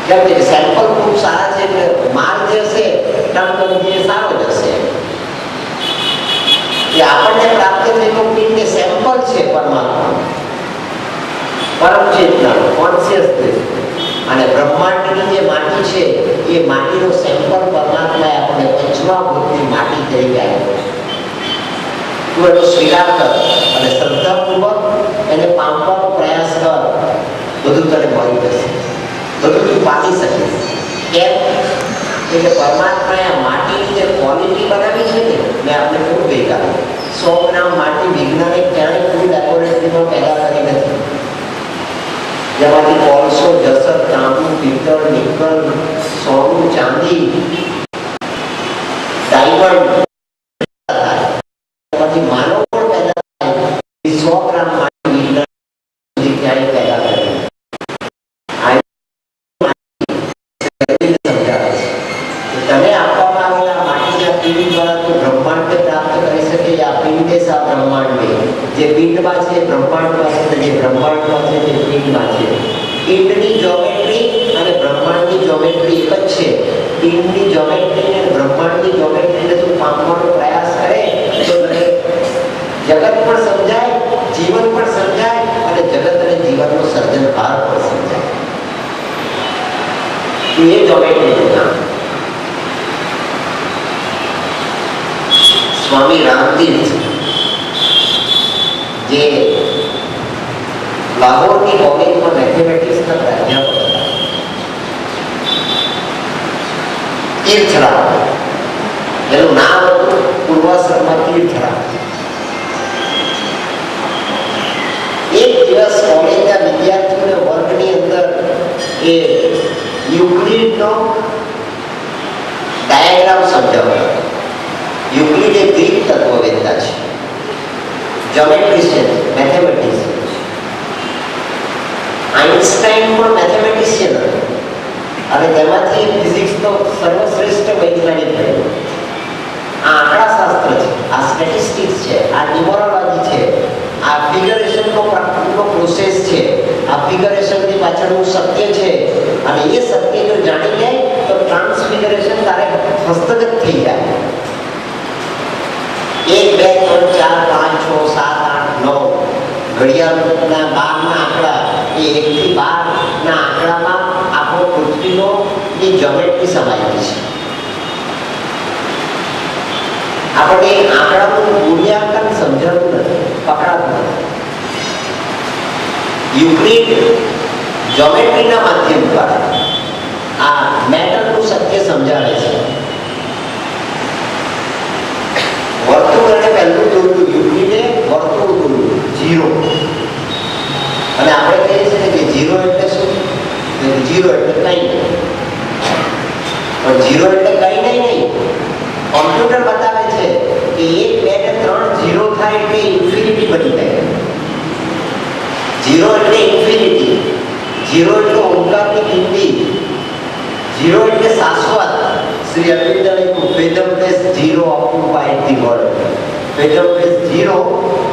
[SPEAKER 3] કેમ કે સેમ્પલ ખૂબ સારા છે એટલે માલ જે હશે ટર્મ સારો જ હશે. એ આપણને પ્રાપ્ત થયેલું પિંડ સેમ્પલ છે પરમાત્મા, પરમ ચેતના, કોન્શિયસનેસ. અને બ્રહ્માંડની જે માટી છે એ માટીનો સેમ્પલ પરમાત્માએ આપણને પંચમહાભૂતની માટી તરીકે આપ્યો. તું એનો સ્વીકાર કર અને શ્રદ્ધાપૂર્વક એને પામવાનો પ્રયાસ કર. બધું તને મળી જશે, બધું તું પામી શકીશ. કેમ? એટલે પરમાત્માએ આ માટીની જે ક્વોલિટી બનાવી છે ને, મેં આપણે ખૂબ ગઈકાલે 100 ગ્રામ માટી વિજ્ઞાને ક્યારેય કોઈ લેબોરેટરીમાં પેદા કરી નથી. જેમાંથી કોલસો, જસર, તાંબુ, પિત્તળ, નિકલ, સોનું, ચાંદી, ડાયમંડ પછી માનવ પણ પેદા થાય. 100 ગ્રામ માટી વિજ્ઞાન સુધી ક્યારેય પેદા કરી. તને આપવામાં આવેલા માટીના પિંડ દ્વારા તું બ્રહ્માંડને પ્રાપ્ત કરી શકે. આ પિંડે સા બ્રહ્માંડે, જે પિંડમાં છે બ્રહ્માંડમાં છે, જે બ્રહ્માંડમાં છે તે પિંડમાં છે. પિંડની જ્યોમેટ્રી અને બ્રહ્માંડની જ્યોમેટ્રી એક જ છે. પિંડની જ્યોમેટ્રી અને બ્રહ્માંડની જ્યોમેટ્રીને તું પામવાનો પ્રયાસ કરે તો તને જગત પણ સમજાય, જીવન પણ સમજાય અને જગત અને જીવનનો સર્જનભાર પણ સમજાય. તું એ જ્યોમેટ્રી નામ. સ્વામી રામતીર્થ જે લાહોરની કોલેજમાં મેથેમેટિક્સના પ્રાધ્યાપક હતા, તીર્થરામ એનું નામ હતું. પૂર્વાશ્રમમાં તીર્થરામ. એક દિવસ કોલેજના વિદ્યાર્થીઓને વર્ગની અંદર એ યુક્લિડનો ડાયાગ્રામ સમજાવ્યો. યુક્લિડ એ ગ્રીક તત્વવેત્તા છે, જ્યોમેટ્રિશિયન, મેથેમેટિશિયન. આઇન્સ્ટાઈન પણ મેથેમેટિશિયન હતો અને તેમાંથી ફિઝિક્સનો સર્વશ્રેષ્ઠ વૈજ્ઞાનિક થયો. આ આંકડાશાસ્ત્ર છે, આ સ્ટેટિસ્ટિક્સ છે, આ ન્યુમરોલોજી છે, આ ફિગરેશનનો પ્રોસેસ છે, આ ફિગરેશનની પાછળનું સત્ય છે. અને એ સત્ય જો જાણી લે તો ટ્રાન્સફિગરેશન તારે હસ્તગત થઈ જાય. 1, 2, 3, 4, 5, 6, 7, 8, 9 ઘડિયાળના 12ના આંકડા, એ 1 થી 12ના આંકડામાં આપણો પૃથ્વીનો ની જ્યોમેટ્રી સમાયેલી છે. આપણે આંકડાનું મૂલ્યાંકન સમજાતું નથી, પકડાતું નથી. યુક્લિડ જ્યોમેટ્રીના માધ્યમ દ્વારા આ મેટરનું સત્ય સમજાવે છે. વર્તુળ અને પહેલું દોરવું, યુક્લિડે વર્તુળ દોરવું, 0. અને આપણે કહીએ છીએ કે 0 એટલે શું? 0 એટલે કંઈ નહીં. પણ 0 એટલે કંઈ નહીં. કોમ્પ્યુટર બતાવે છે કે 1, 2 ને 3 0 થાય એટલે ઇન્ફિનિટી બની જાય. 0 એટલે ઇન્ફિનિટી, 0 એટલે ઓમકારની કિંમતી, 0 એટલે શાશ્વત. શ્રી અરવિંદે fathom place 0 occupied the world. Fathom place 0,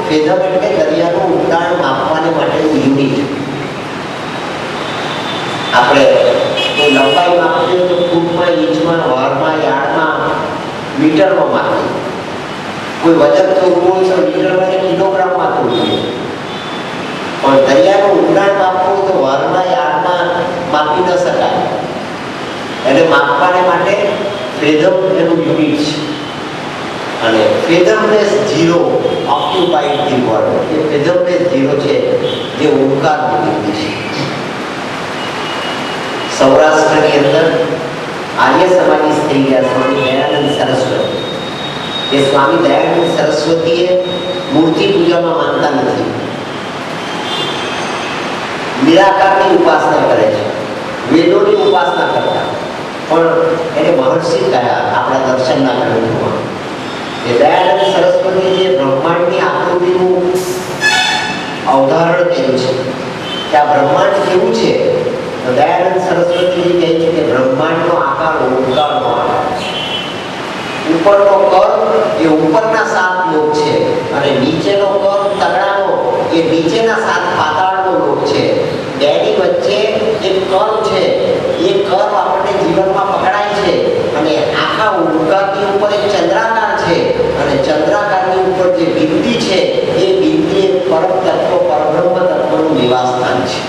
[SPEAKER 3] fathom એટલે દરિયાનું ઊંડાણ માપવાને માટેનું યુનિટ. આપણે કોઈ લંબાઈ માપીએ તો ફૂટમાં, ઇંચમાં, વારમાં, યાર્ડમાં, મીટરમાં માપીએ. કોઈ વજન તોડવું હોય તો મીટરમાં કે કિલોગ્રામમાં તોડવું. પણ દરિયાનું ઊંડાણ માપવું તો વારમાં, યાર્ડમાં માપી ન શકાય. એને એને માપવાને માટે ફેધમ એનું યુનિટ છે અને fathomless zero occupied the world. એ ફેધમલેસ ઝીરો છે જે ઓમકારનું બિંદુ છે. સૌરાષ્ટ્રની અંદર આર્ય સમાધિ થઈ ગયા સ્વામી દયાનંદ સરસ્વતી. એ સ્વામી દયાનંદ સરસ્વતીએ મૂર્તિ પૂજામાં માનતા નથી, નિરાકારની ઉપાસના કરે છે, વેદોની ઉપાસના કરતા, પણ એને મહર્ષિ કયા આપણા દર્શનના ગ્રંથોમાં. એ દયાનંદ સરસ્વતી જે બ્રહ્માંડની આકૃતિનું અવધારણ કર્યું છે કે આ બ્રહ્માંડ કેવું છે, તો દયાનંદ સરસ્વતી કહે છે કે બ્રહ્માંડનો આકાર ઓમકારનો આકાર છે. ઉપરનો કર એ ઉપરના 7 લોક છે અને નીચેનો કર તગડાનો એ નીચેના 7 પાતાળનો લોક છે. બેની વચ્ચે એક કર્વ છે, એ કર્વ આપણને જીવનમાં પકડાય છે અને આખા ઓમકારની ઉપર એક ચંદ્રાકાર છે અને ચંદ્રાકારની ઉપર જે બિંદી છે એ બિંદી એક પરમ તત્વ પરબ્રહ્મ તત્વનું નિવાસ સ્થાન છે.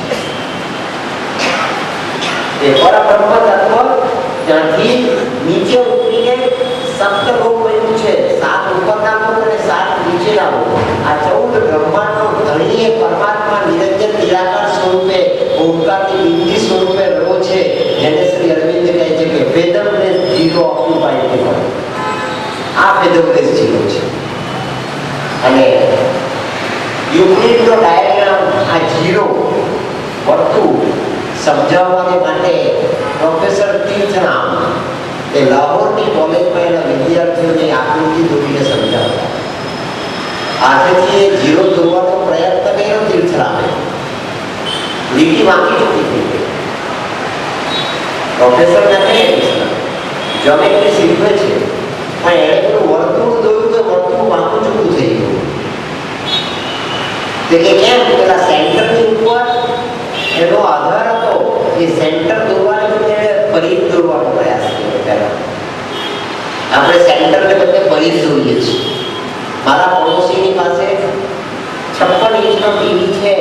[SPEAKER 3] એ પરબ્રહ્મ તત્વ ત્યાંથી નીચે ઉતરીને સપ્તલોક બન્યું છે, 7 ઉપરના લોક અને 7 નીચેના લોક. આ 14 બ્રહ્માંડનો ધણી એ પરમાત્મા નિરંજન નિરાકાર સ્વરૂપે ઓમકારની બિંદી સ્વરૂપે રહ્યો છે, જેને શ્રી અરવિંદ કહે છે કે ફેધમલેસ ઝીરો ઓક્યુપાઈડ ધી વર્લ્ડ. આ ફેધમલેસ ઝીરો છે અને યુક્લિડનો ડાયાગ્રામ આ ઝીરો વર્તુળ સમજાવવાને માટે પ્રોફેસર તીર્થરામ એ લાહોરની કોલેજમાં એના વિદ્યાર્થીઓને આકૃતિ દોરીને સમજાવતા. હાથેથી એ ઝીરો દોરવાનો પ્રયત્ન કર્યો તીર્થરામે, લીટી વાંકી ચૂકી થઈ ગઈ. પ્રોફેસર નથી જ્યોમેટ્રી શીખવે છે પણ એણે પેલું વર્તુળ દોર્યું તો વર્તુળ વાંકું ચૂકું થઈ ગયું. તે કે કેમ, પેલા સેન્ટરની ઉપર એનો આધાર હતો, એ સેન્ટર દોરવાને બદલે પરિઘ દોરવાનો પ્રયાસ કર્યો. પહેલા આપણે સેન્ટરને બદલે પરિઘ દોરીએ છીએ. મારા પડોશીની પાસે 56 ઇંચનો ટીવી છે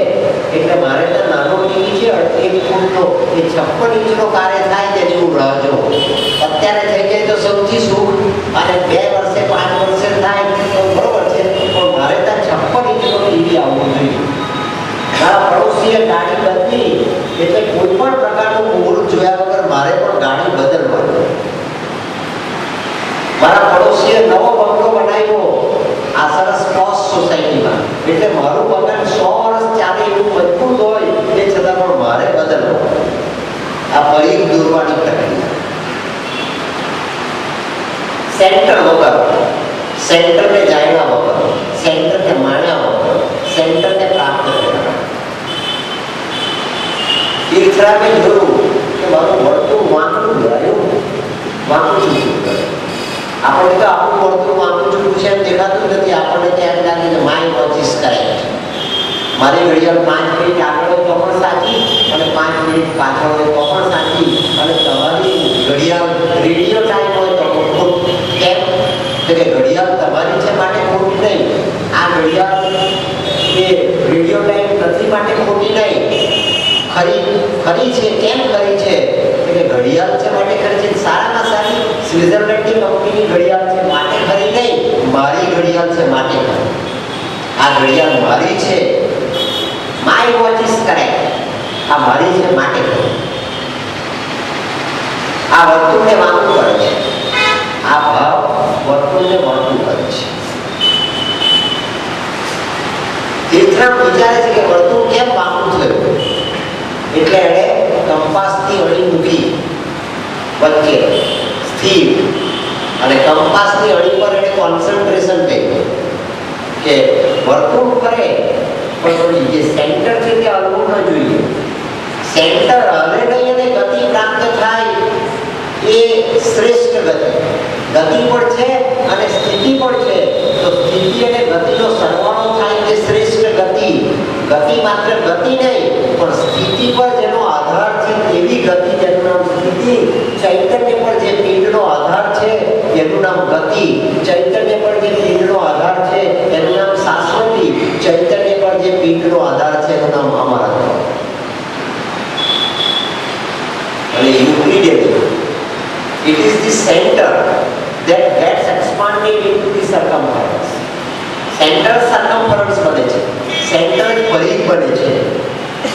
[SPEAKER 3] એટલે મારે તો નાનો ટીવી છે 1 ફૂટનો, એ 56 ઇંચનો કાર્ય થાય તે જેવું રહેજો. અત્યારે થઈ જાય તો સૌથી સુખ અને 2 વર્ષે 5 વર્ષે થાય તો બરોબર છે, પણ મારે તો 56 ઇંચનો ટીવી આવવું જોઈએ. મારા પડોશીએ ગાડી બદલી એટલે કોઈ પણ પ્રકારનું મુહૂર્ત જોયા વગર મારે પણ ગાડી બદલવાની. મારા પડોશીએ નવો બંગલો બનાવ્યો આ સરસ પોશ સોસાયટીમાં, એટલે મારું મકાન 100 વર્ષ ચાલે એવું મજબૂત હોય એ છતાં પણ મારે બદલવું. આ પરિઘ દોરવાની પ્રક્રિયા. સેન્ટર વગર, સેન્ટરને જાણ્યા વગર, સેન્ટરને માણ્યા વગર, સેન્ટરને પ્રાપ્ત કર્યા. તીર્થરામે જોયું કે મારું વર્તુળ વાંકું ગયું, વાંકું ચૂક્યું કરે. આપણે તો આપણું વર્તુળ વાંકું ચૂક્યું છે એમ દેખાતું નથી. આપણને ત્યાં લાગે કે માય વોચ ઇઝ કરેક્ટ. મારી ઘડિયાળ 5 મિનિટ આગળ હોય તો પણ સાચી અને 5 મિનિટ પાછળ હોય તો પણ સાચી, અને તમારી ઘડિયાળ રેડિયો ટાઈમ હોય તો પણ ખોટી. કેમ? તો કે ઘડિયાળ તમારી છે માટે ખોટી નહીં, આ ઘડિયાળ એ રેડિયો ટાઈમ નથી માટે ખોટી નહીં, ખરી છે. કેમ ખરી છે? કે ઘડિયાળ છે માટે ખરી છે. સારામાં સારી સ્વિટ્ઝરલેન્ડની કંપનીની ઘડિયાળ છે માટે ખરી નહીં, મારી ઘડિયાળ છે માટે ખરી. આ ઘડિયાળ મારી છે, માય વોચ ઇઝ કરેક્ટ. આ મારી છે માટે ખરી. આ વર્તુળને વાંકું કરે છે, આ ભાવ વર્તુળને વાંકું કરે છે. તીર્થરામ વિચારે છે કે વર્તુળ કેમ વાંકું થયું, એટલે એણે કંપાસની અણી મૂકી વચ્ચે સ્થિર, અને કંપાસની અણી પર એણે કોન્સન્ટ્રેશન કર્યું કે વર્તુળ કરે પણ જે સેન્ટર છે તે હલવું ન જોઈએ. સેન્ટર હલે નહીં અને ગતિ પ્રાપ્ત થાય એ શ્રેષ્ઠ ગતિ. ગતિ પણ છે અને સ્થિતિ પણ છે, તો સ્થિતિ અને ગતિનો સરવાળો થાય તે શ્રેષ્ઠ ગતિ. ગતિ માત્ર ગતિ નહીં પણ સ્થિતિ પર જેનો આધાર છે એવી ગતિ, જેનું નામ સ્થિતિ. ચૈતન્ય પર જે પિંડનો આધાર છે એનું નામ ગતિ. ચૈતન્ય પર જે પિંડનો આધાર છે એનું નામ શાશ્વતી. ચૈતન્ય પર જે પિંડનો આધાર છે એનું નામ અમરત્વ. અને યુક્લિડે સર્કમફરન્સ બને છે, સેન્ટર જ પરિઘ બને છે.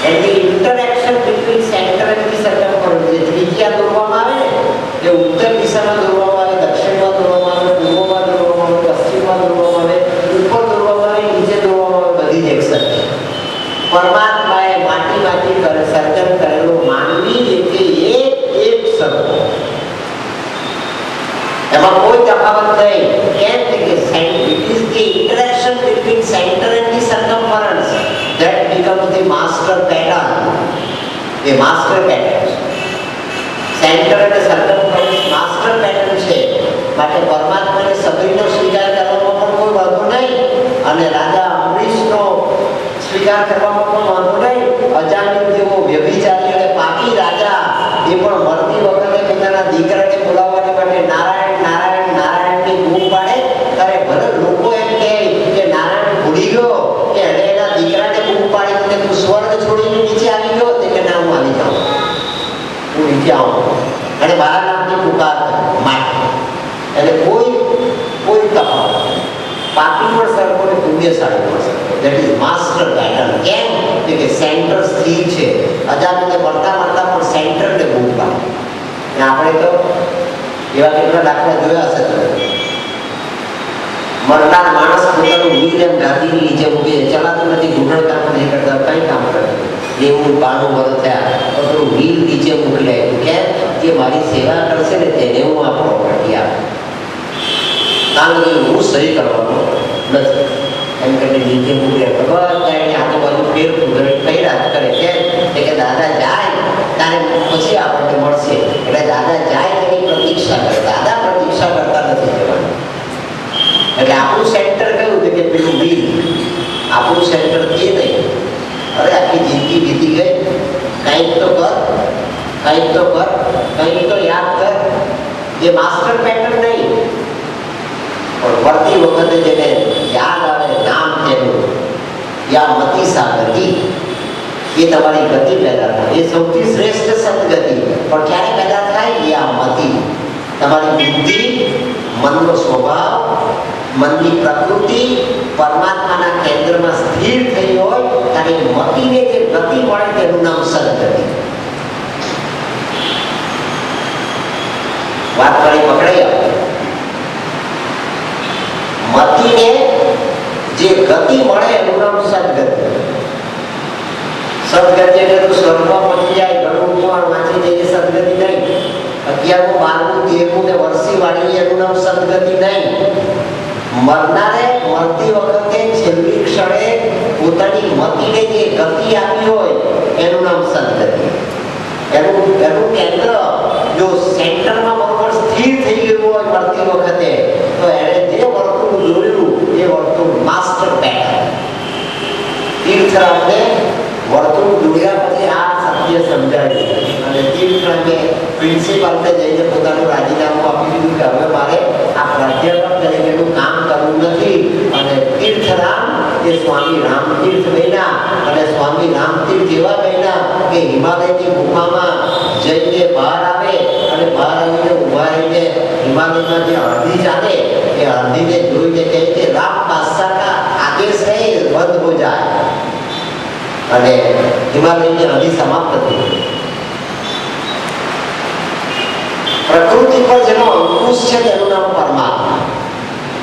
[SPEAKER 3] And the interaction between centre and the circumference, જે ત્રિજ્યા દોરવામાં આવે ને, એ ઉત્તર દિશામાં દોરવામાં આવે, દક્ષિણમાં દોરવામાં આવે, પૂર્વમાં દોરવામાં આવે, પશ્ચિમમાં દોરવામાં આવે, ઉપર દોરવામાં આવે, નીચે દોરવામાં આવે, બધી જ એક સરખી. પરમાત્માએ માટીમાંથી સર્જન કરેલો માનવી જે છે એક સરખો, એમાં કોઈ તફાવત નહીં. કેમ કે it is the interaction between centre and the circumference that becomes the master pattern. એ માસ્ટર પેટર્ન છે. સેન્ટર અને સર્કમફરન્સ માસ્ટર પેટર્ન છે. માટે પરમાત્માને સગડીનો સ્વીકાર કરવામાં પણ કોઈ વાંધો નહીં, અને રાજા અમરીશનો સ્વીકાર કરવામાં પણ વાંધો નહીં. અજામિલ જેવો વ્યભિચારી અને પાપી રાજા એ પણ મરતી વખતે પોતાના દીકરાને બોલાવવાની માટે નારાયણ નારાયણ નારાયણની બૂમ પાડે, ત્યારે ભલે લોકો એમ કહે કે નારાયણ ભૂલી ગયો કે એને એના દીકરાને બૂમ પાડી કે તું સ્વર્ગ છોડીને નીચે આવી ગયો, તે કે ના, હું આવી જાઉં, હું નીચે આવું, અને મારા નામની પુકાર માટે. એટલે કોઈ તફાવત, પાપી પણ સરખો ને પુણ્યશાળી પણ સરખો. That is master pattern. કેમ કે સેન્ટર સ્થિર છે. અજામિલને મળતા પણ સેન્ટરને બૂમ પાડે. અને આપણે તો એવા કેટલા દાખલા જોયા હશે તમે. મરનાર માણસ પોતાનું વીર એમ ગાદીની નીચે મૂકે, ચલાતું નથી, ઘૂંટણ કામ નથી કરતા, કઈ કામ કરતું, 90-92 વર્ષ થયા, તો વીર નીચે મૂકી લે. કેમ કે મારી સેવા કરશે ને તેને હું આ પ્રોપર્ટી આપું, કારણ કે હું સહી કરવાનો નથી. એમ કરીને નીચે મૂકે. બધા આજુબાજુ ફેર કઈ રાત કરે. કેમ કે દાદા જાય ત્યારે પછી આપણને મળશે, એટલે દાદા જાય તેની પ્રતીક્ષા કરે. દાદા પ્રતીક્ષા કરતા નથી જવાનું. એટલે આપણું સેન્ટર કયું છે કે પેલું વીર, આપણું સેન્ટર તે નહીં. અરે આખી જિંદગી વીતી ગઈ, કંઈક તો કર, કંઈક તો કર, કંઈક તો યાદ કર. એ માસ્ટર પેટર્ન નહીં, પણ મળતી વખતે જેને યાદ આવે નામ તેનું, યા મતિ સાગતિ, એ તમારી ગતિ પેદા થાય. એ સૌથી શ્રેષ્ઠ સદગતિ પણ ક્યારે પેદા થાય? યા મતિ, તમારી બુદ્ધિ, મનનો સ્વભાવ, મનની પ્રકૃતિ પરમાત્માના કેન્દ્રમાં સ્થિર થઈ હોય ત્યારે મતિને જે ગતિ મળે તેનું નામ સદગતિ. વાત કરી પકડાઈ આવે. મતિને જે ગતિ મળે એનું નામ સદગતિ. સદગતિ એટલે તો સ્વર્ગમાં પહોંચી જાય, ઘણું પણ વાંચી જઈએ, સદગતિ નહીં. 11મું 12મું 13મું ને વર્ષી વાળી એનું નામ સદગતિ નહીં. મરનારે મરતી વખતે છેલ્લી ક્ષણે પોતાની મતિને જે ગતિ આપી હોય એનું નામ સદગતિ. એનું કેન્દ્ર જો સેન્ટરમાં બરોબર સ્થિર થઈ ગયું હોય મરતી વખતે, તો એણે જે વર્તુળ જોયું એ વર્તુળ માસ્ટર પેટર્ન. તીર્થરામને વર્તુળ જોયા પછી આ સત્ય સમજાયું, અને તીર્થરામે પ્રિન્સિપાલને જઈને પોતાનું રાજીનામું આપી દીધું કે હવે મારે આ પ્રાધ્યાપક તરીકેનું કામ કરવું નથી. અને તીર્થરામ એ સ્વામી રામતીર્થ બન્યા, અને સ્વામી રામતીર્થ એવા બન્યા કે હિમાલયની ગુફામાં જઈને બહાર આવે, અને બહાર આવીને ઉભા રહીને હિમાલયમાં જે હળદી ચાલે એ હળદીને જોઈને કહે કે રામ બાદશાહ કા આદેશ હૈ, બંધ હો જાય, અને હિમાલયની હળદી સમાપ્ત થઈ. પ્રકૃતિ પર જેનો અંકુશ છે તેનું નામ પરમાત્મા.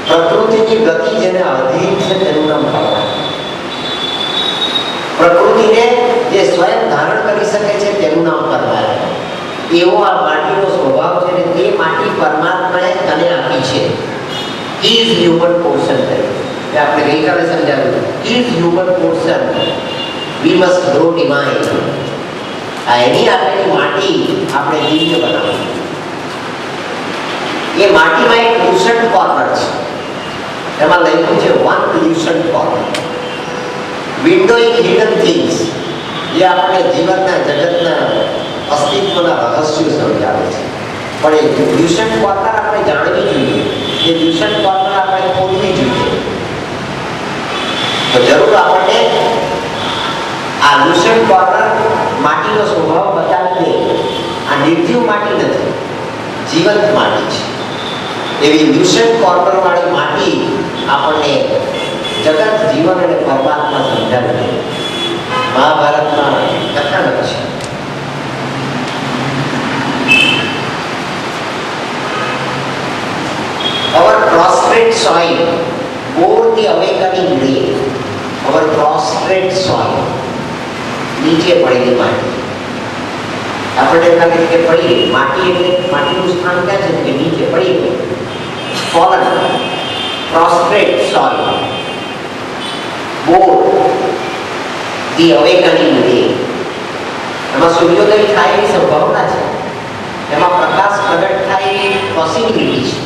[SPEAKER 3] પ્રકૃતિની ગતિ જેને અધીન છે તેનું નામ પરમાત્મા. પ્રકૃતિને જે સ્વયં ધારણ કરી શકે છે તેનું નામ પરમાત્મા. એવો આ માટીનો સ્વભાવ છે ને તે માટી પરમાત્માએ તને આપી છે. His human portion તરીકે આપણે ગઈકાલે સમજાવ્યું. His human portion we must grow divine. આ એની આપેલી માટી આપણે દિવ્ય બનાવવી. એ માટીમાં એક લ્યુસન્ટ કોર્નર છે, એમાં લખ્યું છે one lucent corner. Window in hidden things, જે આપણે જીવનના જગતના અસ્તિત્વના રહસ્યો સમજાવે છે. પણ એ લ્યુસન્ટ કોર્નર આપણે જાણવી જોઈએ, એ લ્યુસન્ટ કોર્નર આપણે ખોલવી જોઈએ. તો જરૂર આપણને આ લ્યુસન્ટ કોર્નર માટીનો સ્વભાવ બતાવી દે. આ નિર્જીવ માટી નથી, જીવંત માટી છે. એવી લ્યુસન્ટ કોર્નર વાળી માટી આપણને જગત, જીવન અને પરમાત્મા સમજાવે. મહાભારતમાં કથાનક છે. Our prostrate soil bore the awakening ray. Our prostrate soil, નીચે પડેલી માટી. આપણે ખાલી કે પડી માટી એટલે માટીનું સ્થાન ક્યાં છે કે નીચે પડી ગઈ. Fallen, prostrate soil bore the awakening ray. એમાં સૂર્યોદય થાય એની સંભાવના છે, એમાં પ્રકાશ પ્રગટ થાય એની પોસિબિલિટી છે.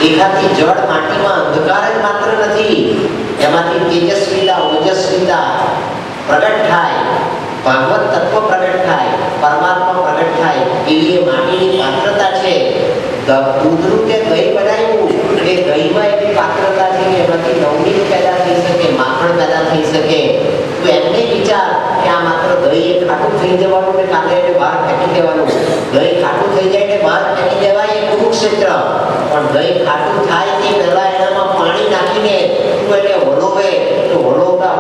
[SPEAKER 3] એકાથી જળ માટીમાં અંધકાર જ માત્ર નથી, એમાંથી તેજસ્વીતા, ઓજસ્વીતા પ્રગટ થાય, ભાગવત તત્વ પ્રગટ થાય, પરમાત્મા પ્રગટ થાય. એવી એ માટીની પાત્રતા છે. દૂધનું કે દહીં બનાવ્યું, એ દહીંમાં એવી પાત્રતા છે કે એમાંથી નવનીત પેદા થઈ શકે, માખણ પેદા થઈ શકે. તો એમને વિચાર કે આ માત્ર દહીં એ ખાટું થઈ જવાનું ને કાલે એને બહાર ફેંકી દેવાનું. દહીં ખાટું થઈ જાય એટલે બહાર ફેંકી દેવાય એ કુરુક્ષેત્ર. પણ દહીં ખાટું થાય તે પહેલા એનામાં પાણી નાખીને તું એને વલોવે, તો વલોવતા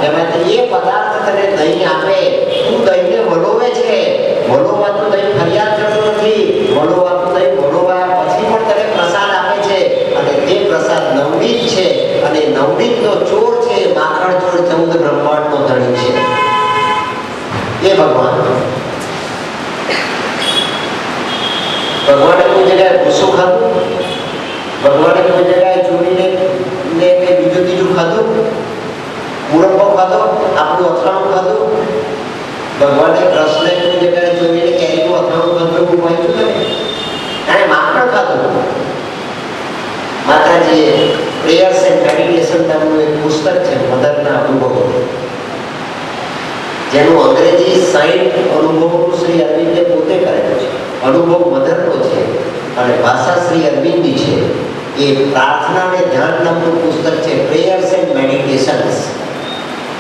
[SPEAKER 3] એમાંથી એ પદાર્થ તને દહીં આપે. તું દહીંને વલોવે છે, વલોવાતું દહીં ફરિયાદ કરતું નથી, વલોવાતું દહીં વલોવાયા પછી પણ તને પ્રસાદ આપે છે. અને તે પ્રસાદ નવનીત છે, અને નવનીતનો ચોર છે, માખણ ચોર 14 બ્રહ્માંડનો ધણી છે. એ ભગવાને કોઈ જગ્યાએ ભૂસું ખાધું, ભગવાને કોઈ જગ્યાએ ચોરીને બીજું ત્રીજું ખાધું, મુરબ્બો ખાધો, આપણું અથાણું ખાધું. ભગવાને કૃષ્ણને કોઈ જગ્યાએ ચોરીને કેરીનું અથાણું ખાધું એવું વાંચ્યું ને? એણે માખણ ખાધું. માતાજીએ પ્રેયર્સ એન્ડ મેડિટેશન નામનું એક પુસ્તક છે, મધરના અનુભવો, જેનું અંગ્રેજી 60 અનુભવોનું શ્રી અરવિંદે પોતે કરેલું છે. અનુભવ મધરનો છે અને ભાષા શ્રી અરવિંદની છે. એ પ્રાર્થના અને ધ્યાન નામનું પુસ્તક છે, પ્રેયર્સ એન્ડ મેડિટેશન્સ.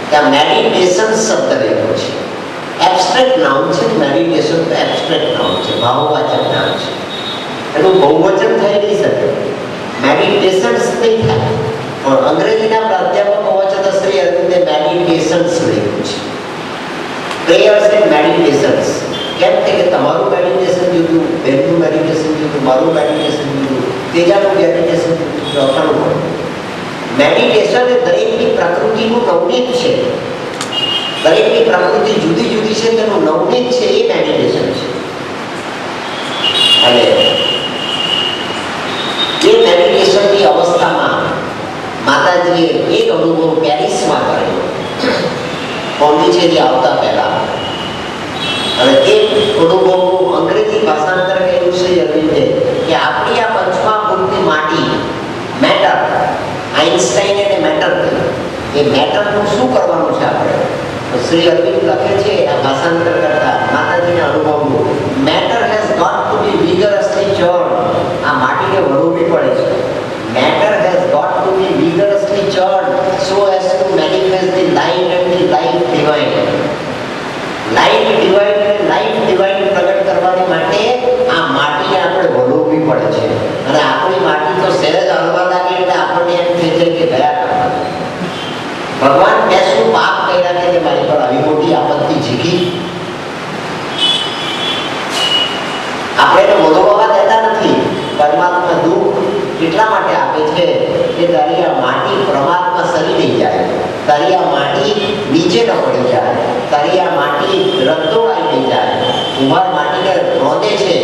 [SPEAKER 3] ત્યાં મેડિટેશન શબ્દ રહેલો છે. એબ્સ્ટ્રેક્ટ નાઉન છે, મેડિટેશન તો એબ્સ્ટ્રેક્ટ નાઉન છે, ભાવવાચક નામ છે. એનું બહુવચન થઈ નહીં શકે, મેડિટેશન્સ નહીં થાય. પણ અંગ્રેજીના પ્રાધ્યાપક હોવા છતાં શ્રી અરવિંદે મેડિટેશન્સ લખ્યું છે. Prayers and meditations. કેમ કે તમારું મેડિટેશન જુદું, બેનનું મેડિટેશન જુદું, મારું મેડિટેશન જુદું, તેજાનું મેડિટેશન જુદું. મેડિટેશન એ દરેકની પ્રકૃતિનું નવનીત છે. દરેકની પ્રકૃતિ જુદી જુદી છે, તેનું નવનીત છે, એ મેડિટેશન છે. અને એ મેડિટેશનની અવસ્થામાં માતાજીએ એક અનુભવ પેરિસમાં કરેલો, પોંડિચેરી આવતા પહેલા. અને એ અનુભવનું અંગ્રેજી ભાષાંતર કર્યું છે અરવિંદે કે આપણી આ પંચમહાભૂતની માટી, મેટર, આઇન્સ્ટાઈને એને મેટર કહ્યું. એ મેટરનું શું કરવાનું છે આપણે? તો શ્રી અરવિંદ લખે છે આ ભાષાંતર કરતા માતાજીના અનુભવનું, matter has got to be vigorously churn. આ માટીને વળવવી પડે છે. Matter has got to be vigorously churn so as to manifest the light and the life divine. Light divine અને લાઇફ ડિવાઇન પ્રગટ કરવાની માટે આ માટીને આપણે વળવવી પડે છે. અને આપણી માટી તો સહેજ હલવા લાગે એટલે આપણને એમ થઈ જાય કે ગયા કામ. ભગવાન મેં શું પાપ કર્યા કે મારી પર આવી મોટી આપત્તિ ઝીકી? આપણે એને વળવવા દેતા નથી. પરમાત્મા દુઃખ એટલા માટે આપે છે કે તારી આ માટી પરમાત્મા સરી નહીં જાય, તારી આ માટી નીચે ન પડી જાય, તારી આ માટી રંધોળાઈ નહીં જાય. કુંભાર માટીને રોંદે છે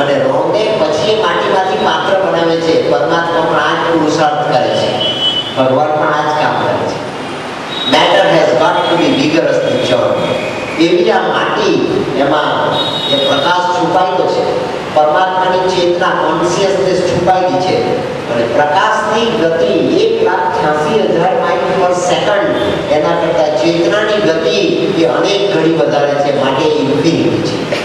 [SPEAKER 3] અને રોંદે પછી એ માટીમાંથી પાત્ર બનાવે છે. પરમાત્મા પણ આ જ પુરુષાર્થ કરે છે, ભગવાન પણ આ જ કામ કરે છે. Matter has got to be vigorously churn. એવી આ માટી, એમાં એ પ્રકાશ છુપાયેલો છે. પરમાત્માની ચેતના, કોન્શિયસનેસ છુપાયેલી છે. અને પ્રકાશની ગતિ 1,88,000 માઇલ પર સેકન્ડ, એના કરતાં ચેતનાની ગતિ એ અનેક ઘણી વધારે છે, માટે ઇન્ફિનિટી છે.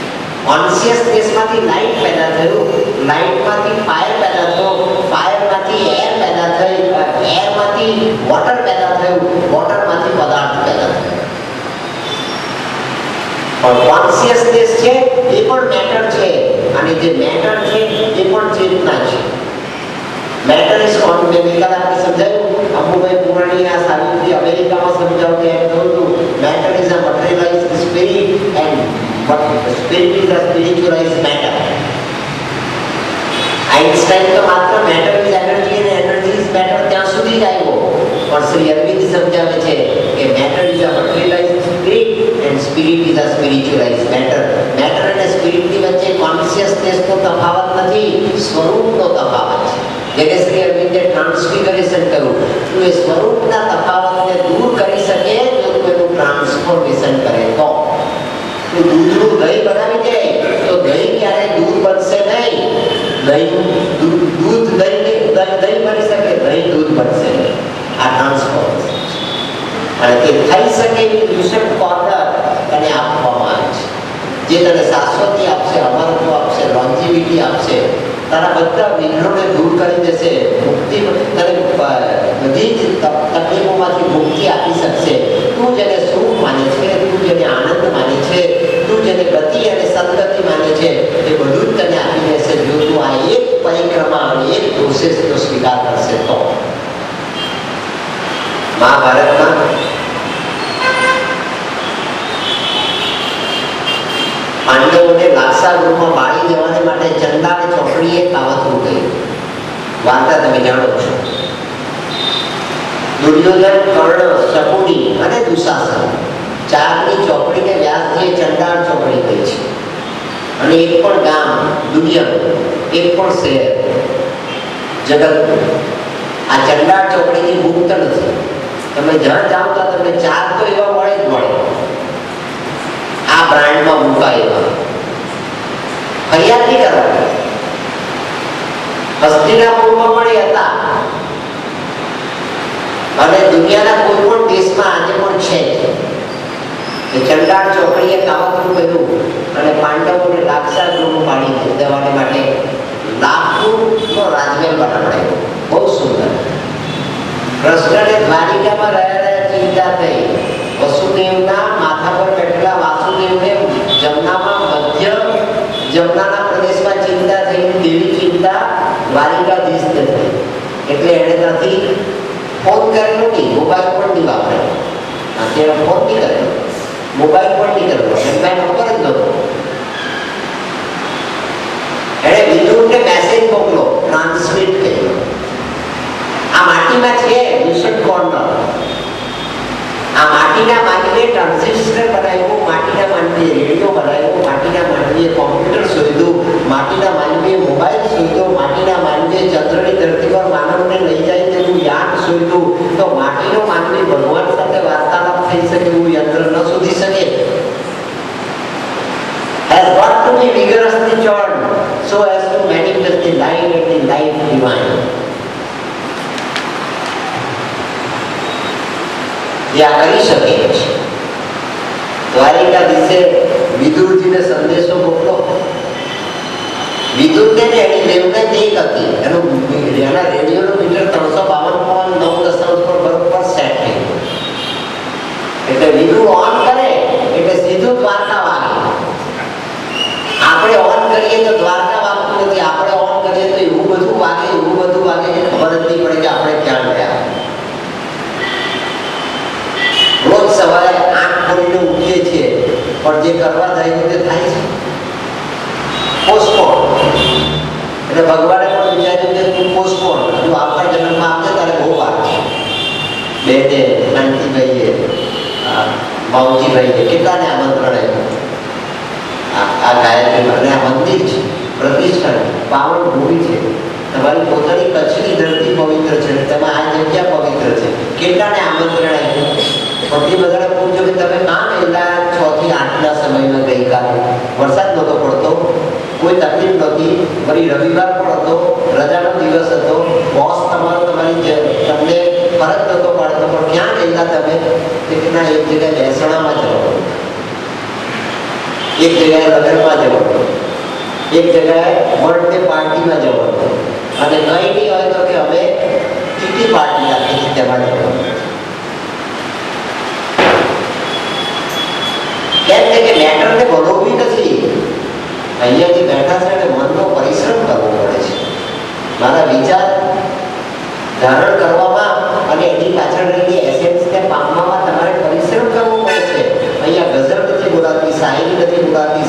[SPEAKER 3] કોન્શિયસનેસમાંથી લાઇટ પેદા થયું, લાઇટમાંથી ફાયર પેદા થયો, ફાયરમાંથી એર પેદા થઈ, એરમાંથી વોટર પેદા થયું, વોટરમાંથી પદાર્થ પેદા થયો. પણ કોન્શિયસનેસ છે એ પણ મેટર છે, અને જે મેટર છે એ પણ ચેતના છે. Matter is conscious. મેં ગઈકાલે આપણે સમજાયું, આ but spirit is a spiritualized matter. Einstein તો માત્ર મેટર ઇઝ એનર્જી અને એનર્જી ઇઝ મેટર ત્યાં સુધી જ આવ્યો, પણ શ્રી અરવિંદ સમજાવે છે કે matter is a materialised spirit and spirit is a spiritualised matter. Matter અને સ્પિરિટની વચ્ચે કોન્શિયસનેસનો તફાવત નથી, સ્વરૂપનો તફાવત છે. જેને શ્રી અરવિંદે ટ્રાન્સફિગરેશન કહ્યું. તું એ સ્વરૂપના તફાવતને દૂર કરી શકે જો તું એનું ટ્રાન્સફોર્મેશન કરે તો. તું દૂધનું દહીં બનાવી દે તો દહીં ક્યારેય દૂધ બનશે નહીં. દૂધ દહીં બની શકે, દહીં દૂધ બનશે. આ ટ્રાન્સફોર્મેશન અને તે થઈ શકે એવી લ્યુસન્ટ કોર્નર તને આપવામાં આવે છે, જે તને શાશ્વતી આપશે, અમરત્વ આપશે, લોન્જિવિટી આપશે, તારા બધા વિઘ્નોને દૂર કરી દેશે, મુક્તિ તને બધી જ તકલીફોમાંથી મુક્તિ આપી શકશે. તું જેને સુખ માને છે, તું જેને આનંદ માને છે, તું જેને ગતિ અને સદગતિ માને છે, એ બધું જ તને આપી દેશે જો તું આ એક પરિક્રમા અને એક પ્રોસેસનો સ્વીકાર કરશે તો. મહાભારતમાં પાંડવોને લાક્ષાગૃહમાં બાળી દેવાને માટે ચંદાને ચોકડીએ કાવતરું કહ્યું. વાર્તા તમે જાણો છો. દુર્યોધન, કર્ણ, શકુની અને દુશાસન ચારની ચોકડીને વ્યાસજીએ ચંડાળ ચોકડી કહી છે. અને એક પણ ગામ, દુનિયા, એક પણ શહેર, જગત આ ચંડાળ ચોકડીની મુક્ત નથી. તમે જ્યાં જાઓ તો તમને ચાર તો એવા મળે જ મળે, આ બ્રાન્ડમાં મુકાય એવા. ફરિયાદ નહીં કરવાની. હસ્તિનાપુરમાં પણ હતા અને દુનિયાના કોઈ પણ દેશમાં આજે પણ છે. એ ચંડાળ ચોકડીએ કાવતરું કર્યું અને પાંડવોને લાક્ષાગૃહમાં પાડી દેવાને માટે લાખનો રાજમહેલ બનાવડાયો. બહુ સુંદર. કૃષ્ણને દ્વારિકામાં રહ્યા ચિંતા થઈ. વસુદેવના માથા પર બેઠેલા વાસુદેવને જમનાના પ્રદેશમાં ચિંતા થઈ. તેવી ચિંતા દ્વારિકાધીશને થઈ. એટલે એણે ત્યાંથી ફોન કરેલો નહીં, મોબાઈલ પણ નહીં વાપરેલો. અત્યારે ફોન નહીં કરેલો, મોબાઈલ પણ નહીં કરેલો, એમના નંબર જ નહોતો. એણે વિદુરને મેસેજ મોકલો, ટ્રાન્સમિટ કર્યો. આ માટીમાં છે લ્યુસન્ટ કોર્નર. આ માટીના માનવીએ ટ્રાન્ઝિસ્ટર બનાવ્યું, માટીના માનવીએ રેડિયો બનાવ્યો, માટીના માનવીએ કોમ્પ્યુટર શોધ્યું, માટીના માનવીએ મોબાઈલ શોધ્યો, માટીના માનવીએ ચંદ્રની ધરતી પર માનવને લઈ જાય તેવું યાન શોધ્યું. તો માટીનો માનવી ભગવાન સાથે વાર્તાલાપ થઈ શકે એવું યંત્ર ન શોધી શકે. has got to be vigorously churned so as to manifest the light and the life divine. આ કરી શકે છે. દ્વારિકાધીશે વિદુરજીને સંદેશો મોકલો. વિદુરને એની વેવલેન્થ એક હતી. એના રેડિયોનું મીટર 352.9 પર બરોબર સેટ થઈ ગયું. એટલે વિદુર ઓન કરે એટલે સીધું દ્વારકા વાગે. આપણે ઓન કરીએ તો દ્વારકા વાગતું નથી, આપણે ઓન કરીએ તો એવું બધું વાગે કે ખબર જ નહીં પડે કે આપણે ક્યાં ગયા. રોજ સવારે આંખ ખોલીને ઉઠીએ છીએ પણ જે કરવા જાય તે થાય છે પોસ્ટપોન. એટલે ભગવાને પણ વિચાર્યું કે તું પોસ્ટપોન, તું આપણા જન્મમાં આપજે, તારે બહુ વાર છે. બેને, શાંતિભાઈએ, માવજીભાઈએ કેટલાને આમંત્રણ આપ્યું. આ ગાયત્રી અને આ મંદિર છે, પ્રતિષ્ઠાન પાવન ભૂમિ છે. તમારી પોતાની કચ્છની ધરતી પવિત્ર છે, તમે આ જગ્યા પવિત્ર છે. કેટલાને આમંત્રણ આપ્યું. પછી બધાને પૂછજો કે તમે કાં ગયેલા 6 થી 8ના સમયમાં ગઈકાલે? વરસાદ નહોતો પડતો, કોઈ તકલીફ નહોતી, વળી રવિવાર પણ હતો, રજાનો દિવસ હતો, બોસ તમારો તમને ફરજ નહોતો પાડતો, પણ ક્યાં ગયેલા તમે? કેટલા એક જગ્યાએ મહેસાણામાં જવાનું, એક જગ્યાએ લગ્નમાં જવાનું, એક જગ્યાએ બર્થડે પાર્ટીમાં જવાનું, અને કંઈ નહીં હોય તો કે અમે કીટી પાર્ટી રાખી છે તેમાં જવાનું. કેમ કે મેટરને ભોગવવી નથી. અહીંયા જે બેઠા છે એને મનનો પરિશ્રમ કરવો પડે છે. મારા વિચાર ધારણ કરવામાં અને એની પાછળ રહેલી એસેન્સને પામવામાં તમારે પરિશ્રમ કરવો પડે છે. અહીંયા ગઝલ નથી બોલાતી, શાયરી નથી બોલાતી,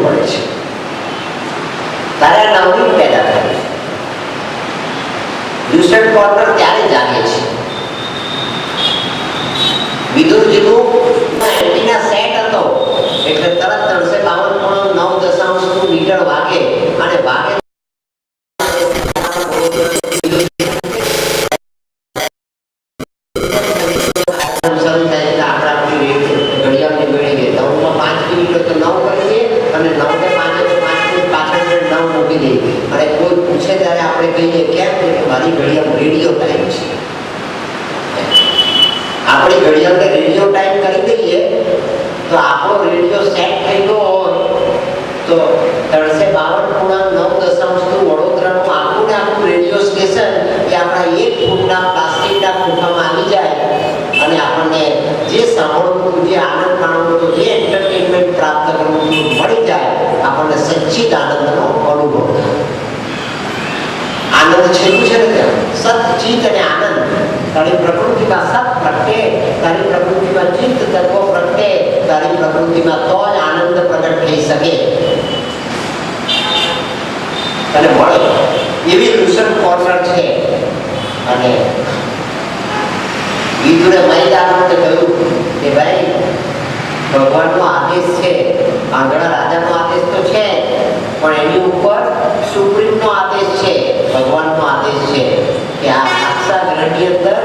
[SPEAKER 3] પડે છે ત્યારે આ નવરીત પેદા થાય છે. લ્યુસન્ટ કોર્નર ત્યારે જાગે છે વિદુરજીનું એન્ટીના સેટ હતો એટલે તરત 352.9 મીટર વાગે અને વાગે રેડિયો ટાઈમ છે. આપણે ઘડિયાળને રેડિયો ટાઈમ કરી દઈએ તો આપણો રેડિયો સેટ થઈ ગયો હોય તો 352.9 વડોદરાનું આખું રેડિયો સ્ટેશન એ આપણા 1 ફૂટના પ્લાસ્ટિકના ખોખામાં આવી જાય અને આપણને જે સાંભળવું જે આનંદ માણવો તો જે એન્ટરટેનમેન્ટ પ્રાપ્ત કરવું મળી જાય આપણને સચ્ચિત આનંદનો અનુભવ થાય. આનંદ છેલ્લું છે ને ત્યાં સચ્ચિત અને આનંદ. તારી પ્રકૃતિમાં સત પ્રગટે, તારી પ્રકૃતિમાં ચિત્ત તત્વ પ્રગટે, તારી પ્રકૃતિમાં તો જ આનંદ પ્રગટ થઈ શકે અને મળે એવી લ્યુસન્ટ કોર્નર છે. અને વિદુરે મૈદાનને કહ્યું કે ભાઈ ભગવાનનો આદેશ છે, આંધળા રાજાનો આદેશ તો છે પણ એની ઉપર સુપ્રીમનો આદેશ છે, ભગવાનનો આદેશ છે કે આ આખા ગ્રહની અંદર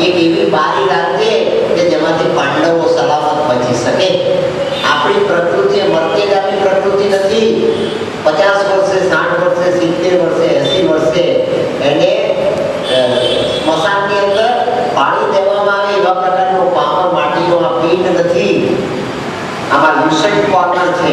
[SPEAKER 3] એક એવી બારી રાખજે કે જેમાંથી પાંડવો સલામત બચી શકે. આપણી પ્રકૃતિ મર્યાદાની પ્રકૃતિ નથી. 50 વર્ષે, 60 વર્ષે, 70 વર્ષે, 80 વર્ષે એને સ્મશાનની અંદર પાણી દેવામાં આવે એવા પ્રકારનો પાવર માટીનો આ પિંડ નથી. આમાં લ્યુસન્ટ કોર્નર છે.